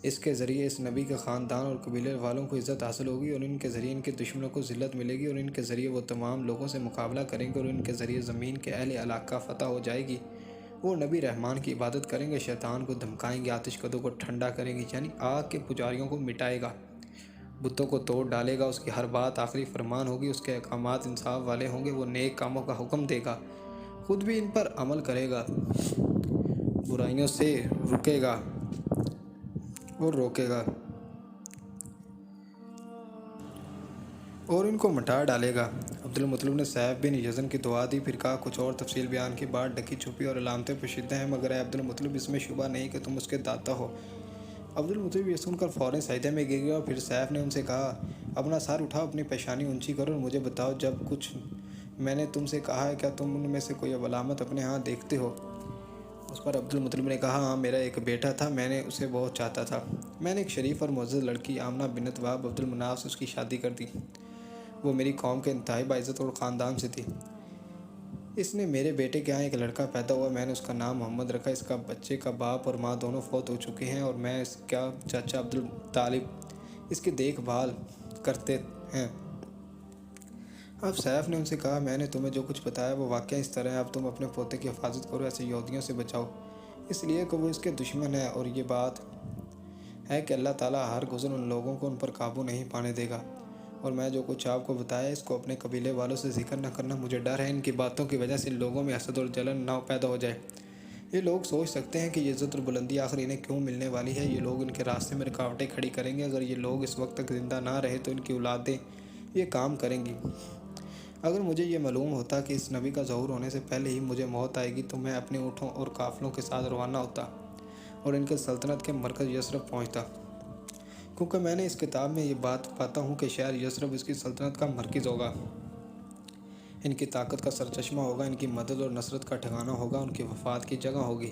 A: اس کے ذریعے اس نبی کے خاندان اور قبیلے والوں کو عزت حاصل ہوگی اور ان کے ذریعے ان کے دشمنوں کو ذلت ملے گی اور ان کے ذریعے وہ تمام لوگوں سے مقابلہ کریں گے اور ان کے ذریعے زمین کے اہل علاقہ فتح ہو جائے گی۔ وہ نبی رحمان کی عبادت کریں گے، شیطان کو دھمکائیں گے، آتش کدوں کو ٹھنڈا کریں گے یعنی آگ کے پجاریوں کو مٹائے گا، بتوں کو توڑ ڈالے گا، اس کی ہر بات آخری فرمان ہوگی، اس کے احکامات انصاف والے ہوں گے، وہ نیک کاموں کا حکم دے گا، خود بھی ان پر عمل کرے گا، برائیوں سے رکے گا اور روکے گا اور ان کو مٹا ڈالے گا۔ عبد المطلب نے سیف بن یزن کی دعا دی، پھر کہا، کچھ اور تفصیل بیان کی، بات ڈھکی چھپی اور علامتیں پوشیدہ ہیں، مگر اے عبد المطلب، اس میں شبہ نہیں کہ تم اس کے داتا ہو۔ عبد المطلب یہ سن کر فوراً سجدے میں گر گیا اور پھر سیف نے ان سے کہا، اپنا سر اٹھاؤ، اپنی پیشانی اونچی کرو اور مجھے بتاؤ، جب کچھ میں نے تم سے کہا ہے کیا تم ان میں سے کوئی علامت اپنے ہاں دیکھتے ہو؟ اس پر عبد المطلب نے کہا، ہاں، میرا ایک بیٹا تھا، میں نے اسے بہت چاہتا تھا، میں نے ایک شریف اور معزز لڑکی آمنہ بنت وہب عبد المناف سے اس کی شادی کر دی، وہ میری قوم کے انتہائی باعزت اور خاندان سے تھی۔ اس نے میرے بیٹے کے ہاں ایک لڑکا پیدا ہوا، میں نے اس کا نام محمد رکھا، اس کا بچے کا باپ اور ماں دونوں فوت ہو چکے ہیں اور میں اس کا چاچا عبد الطالب اس کی دیکھ بھال کرتے ہیں۔ اب سیف نے ان سے کہا، میں نے تمہیں جو کچھ بتایا وہ واقعہ اس طرح ہے، اب تم اپنے پوتے کی حفاظت کرو، ایسے یہودیوں سے بچاؤ، اس لیے کہ وہ اس کے دشمن ہے، اور یہ بات ہے کہ اللہ تعالیٰ ہر گزر ان لوگوں کو ان پر قابو نہیں پانے دے گا، اور میں جو کچھ آپ کو بتایا اس کو اپنے قبیلے والوں سے ذکر نہ کرنا، مجھے ڈر ہے ان کی باتوں کی وجہ سے ان لوگوں میں حسد اور جلن نہ پیدا ہو جائے۔ یہ لوگ سوچ سکتے ہیں کہ یہ عزت اور بلندی آخر انہیں کیوں ملنے والی ہے۔ یہ لوگ ان کے راستے میں رکاوٹیں کھڑی کریں گے۔ اگر یہ لوگ اس وقت تک زندہ نہ رہے تو ان کی اولادیں یہ کام کریں گی۔ اگر مجھے یہ معلوم ہوتا کہ اس نبی کا ظہور ہونے سے پہلے ہی مجھے موت آئے گی تو میں اپنے اونٹوں اور قافلوں کے ساتھ روانہ ہوتا اور ان کے سلطنت کے مرکز یثرب پہنچتا، کیونکہ میں نے اس کتاب میں یہ بات پاتا ہوں کہ شہر یثرب اس کی سلطنت کا مرکز ہوگا، ان کی طاقت کا سرچشمہ ہوگا، ان کی مدد اور نصرت کا ٹھکانہ ہوگا، ان کی وفات کی جگہ ہوگی،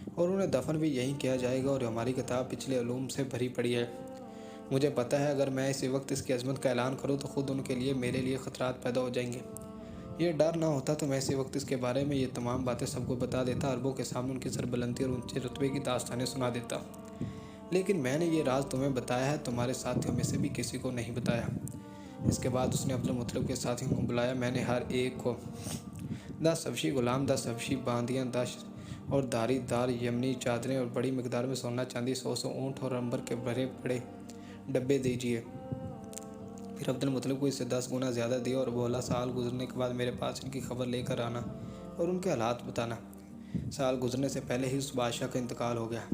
A: اور انہیں دفن بھی یہیں کیا جائے گا۔ اور ہماری کتاب پچھلے علوم سے بھری پڑی ہے۔ مجھے پتہ ہے اگر میں اسی وقت اس کی عظمت کا اعلان کروں تو خود ان کے لیے میرے لیے خطرات پیدا ہو جائیں گے۔ یہ ڈر نہ ہوتا تو میں اسی وقت اس کے بارے میں یہ تمام باتیں سب کو بتا دیتا، عربوں کے سامنے ان کی سربلندی اور اونچے رتبے کی داستانیں سنا دیتا۔ لیکن میں نے یہ راز تمہیں بتایا ہے، تمہارے ساتھیوں میں سے بھی کسی کو نہیں بتایا۔ اس کے بعد اس نے عبدالمطلب کے ساتھیوں کو بلایا۔ میں نے ہر ایک کو 10 حبشی غلام، 10 حبشی باندیاں، 10 اور دھاری دار یمنی چادریں اور بڑی مقدار میں سونا چاندی، 100 اونٹ اور عنبر کے بڑے بڑے ڈبے دیجیے۔ پھر عبدالمطلب کو اس سے 10 گنا زیادہ دیا اور بولا، سال گزرنے کے بعد میرے پاس ان کی خبر لے کر آنا اور ان کے حالات بتانا۔ سال گزرنے سے پہلے ہی اس بادشاہ کا انتقال ہو گیا۔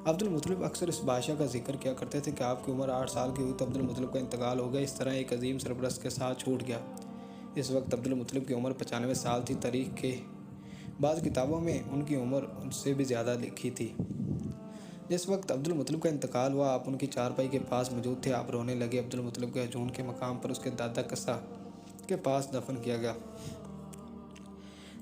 A: عبدالمطلب اکثر اس بادشاہ کا ذکر کیا کرتے تھے کہ آپ کی عمر 8 سال کی ہوئی تو عبدالمطلب کا انتقال ہو گیا۔ اس طرح ایک عظیم سرپرست کے ساتھ چھوٹ گیا۔ اس وقت عبدالمطلب کی عمر 95 سال تھی۔ تاریخ کے بعض کتابوں میں ان کی عمر ان سے بھی زیادہ لکھی تھی۔ جس وقت عبدالمطلب کا انتقال ہوا آپ ان کی چارپائی کے پاس موجود تھے۔ آپ رونے لگے۔ عبدالمطلب کے ہجون کے مقام پر اس کے دادا قصہ کے پاس دفن کیا گیا۔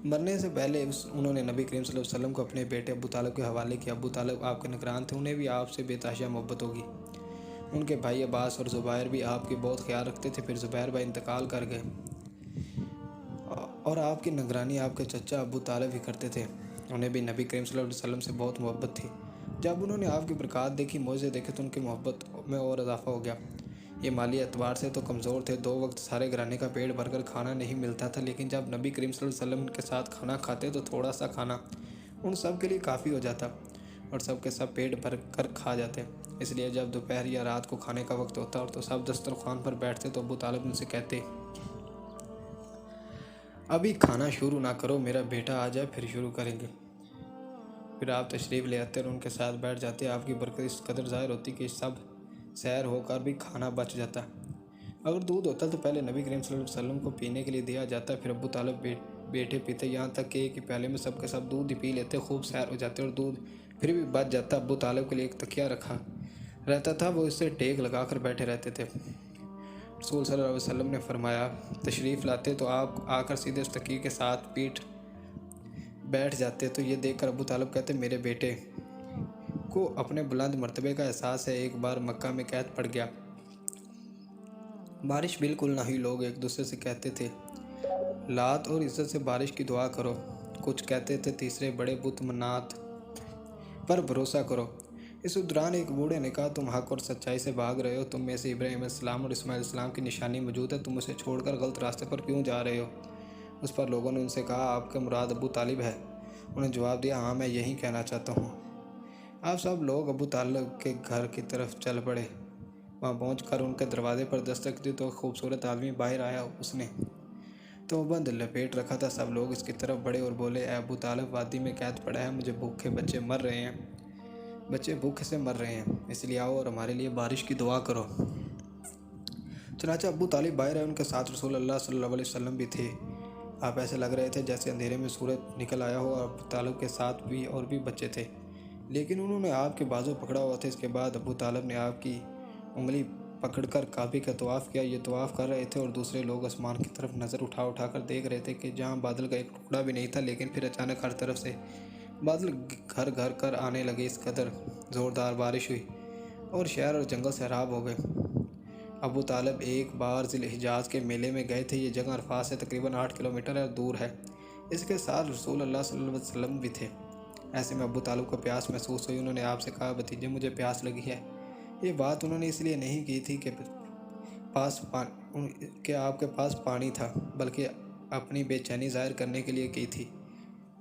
A: مرنے سے پہلے انہوں نے نبی کریم صلی اللہ علیہ وسلم کو اپنے بیٹے ابو طالب کے حوالے کیا۔ ابو طالب آپ کے نگران تھے، انہیں بھی آپ سے بے تحاشا محبت ہوگی۔ ان کے بھائی عباس اور زبیر بھی آپ کی بہت خیال رکھتے تھے۔ پھر زبیر بھائی انتقال کر گئے اور آپ کی نگرانی آپ کے چچا ابو طالب ہی کرتے تھے۔ انہیں بھی نبی کریم صلی اللہ علیہ وسلم سے بہت محبت تھی۔ جب انہوں نے آپ کی برکات دیکھی، معجزے دیکھے تو ان کی محبت میں اور اضافہ ہو گیا۔ یہ مالی اعتبار سے تو کمزور تھے، 2 وقت سارے گھرانے کا پیٹ بھر کر کھانا نہیں ملتا تھا، لیکن جب نبی کریم صلی اللہ علیہ وسلم ان کے ساتھ کھانا کھاتے تو تھوڑا سا کھانا ان سب کے لیے کافی ہو جاتا اور سب کے سب پیٹ بھر کر کھا جاتے۔ اس لیے جب دوپہر یا رات کو کھانے کا وقت ہوتا اور تو سب دسترخوان پر بیٹھتے تو ابو طالب ان سے کہتے، ابھی کھانا شروع نہ کرو، میرا بیٹا آ جائے پھر شروع کریں گے۔ پھر آپ تشریف لے آتے اور ان کے ساتھ بیٹھ جاتے۔ آپ کی برکت اس قدر ظاہر ہوتی کہ سب سیر ہو کر بھی کھانا بچ جاتا۔ اگر دودھ ہوتا تو پہلے نبی کریم صلی اللہ علیہ وسلم کو پینے کے لیے دیا جاتا، پھر ابو طالب بیٹے پیتے، یہاں تک کہ ایک ہی پیالے میں سب کے سب دودھ ہی پی لیتے، خوب سیر ہو جاتے اور دودھ پھر بھی بچ جاتا۔ ابو طالب کے لیے ایک تکیہ رکھا رہتا تھا، وہ اس سے ٹیک لگا کر بیٹھے رہتے تھے۔ رسول صلی اللہ علیہ وسلم نے فرمایا، تشریف لاتے تو آپ آ کر سیدھے اس تکیے کے ساتھ پیٹھ بیٹھ جاتے تو یہ دیکھ کر ابو طالب کہتے، میرے بیٹے کو اپنے بلند مرتبے کا احساس ہے۔ ایک بار مکہ میں قحط پڑ گیا، بارش بالکل نہ ہوئی۔ لوگ ایک دوسرے سے کہتے تھے، لات اور عزت سے بارش کی دعا کرو۔ کچھ کہتے تھے تیسرے بڑے بت منات پر بھروسہ کرو۔ اس دوران ایک بوڑھے نے کہا، تم حق اور سچائی سے بھاگ رہے ہو، تم میں سے ابراہیم علیہ السلام اور اسماعیل علیہ السلام کی نشانی موجود ہے، تم اسے چھوڑ کر غلط راستے پر کیوں جا رہے ہو؟ اس پر لوگوں نے ان سے کہا، آپ کا مراد ابو طالب ہے؟ انہوں نے جواب دیا، ہاں میں یہی کہنا چاہتا ہوں۔ آپ سب لوگ ابو طالب کے گھر کی طرف چل پڑے۔ وہاں پہنچ کر ان کے دروازے پر دستک دی تو ایک خوبصورت آدمی باہر آیا۔ اس نے تو بند لپیٹ رکھا تھا۔ سب لوگ اس کی طرف بڑھے اور بولے، اے ابو طالب، وادی میں قحط پڑا ہے، مجھے بچے بھوک سے مر رہے ہیں، اس لیے آؤ اور ہمارے لیے بارش کی دعا کرو۔ چنانچہ ابو طالب باہر آئے، ان کے ساتھ رسول اللہ صلی اللہ علیہ وسلم بھی تھے۔ آپ ایسے لگ رہے تھے جیسے اندھیرے میں سورج نکل آیا ہو، اور ابو طالب کے ساتھ بھی اور بھی بچے تھے، لیکن انہوں نے آپ کے بازو پکڑا ہوا تھا۔ اس کے بعد ابو طالب نے آپ کی انگلی پکڑ کر کعبے کا طواف کیا۔ یہ طواف کر رہے تھے اور دوسرے لوگ آسمان کی طرف نظر اٹھا کر دیکھ رہے تھے کہ جہاں بادل کا ایک ٹکڑا بھی نہیں تھا، لیکن پھر اچانک ہر طرف سے بادل گھر کر آنے لگے۔ اس قدر زوردار بارش ہوئی اور شہر اور جنگل سیراب ہو گئے۔ ابو طالب ایک بار ذی الحجاز کے میلے میں گئے تھے۔ یہ جگہ عرفات سے تقریباً 8 کلومیٹر دور ہے۔ اس کے ساتھ رسول اللہ صلی اللہ علیہ وسلم بھی تھے۔ ایسے میں ابو طالب کو پیاس محسوس ہوئی۔ انہوں نے آپ سے کہا، بھتیجے مجھے پیاس لگی ہے۔ یہ بات انہوں نے اس لیے نہیں کی تھی کہ آپ کے پاس پانی تھا، بلکہ اپنی بے چینی ظاہر کرنے کے لیے کی تھی۔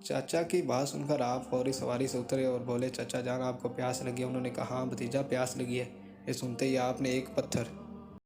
A: چاچا کی بات سن کر آپ فوری سواری سے اترے اور بولے، چچا جان آپ کو پیاس لگی ہے؟ انہوں نے کہا، ہاں بھتیجا پیاس لگی ہے۔ یہ سنتے ہی آپ نے ایک پتھر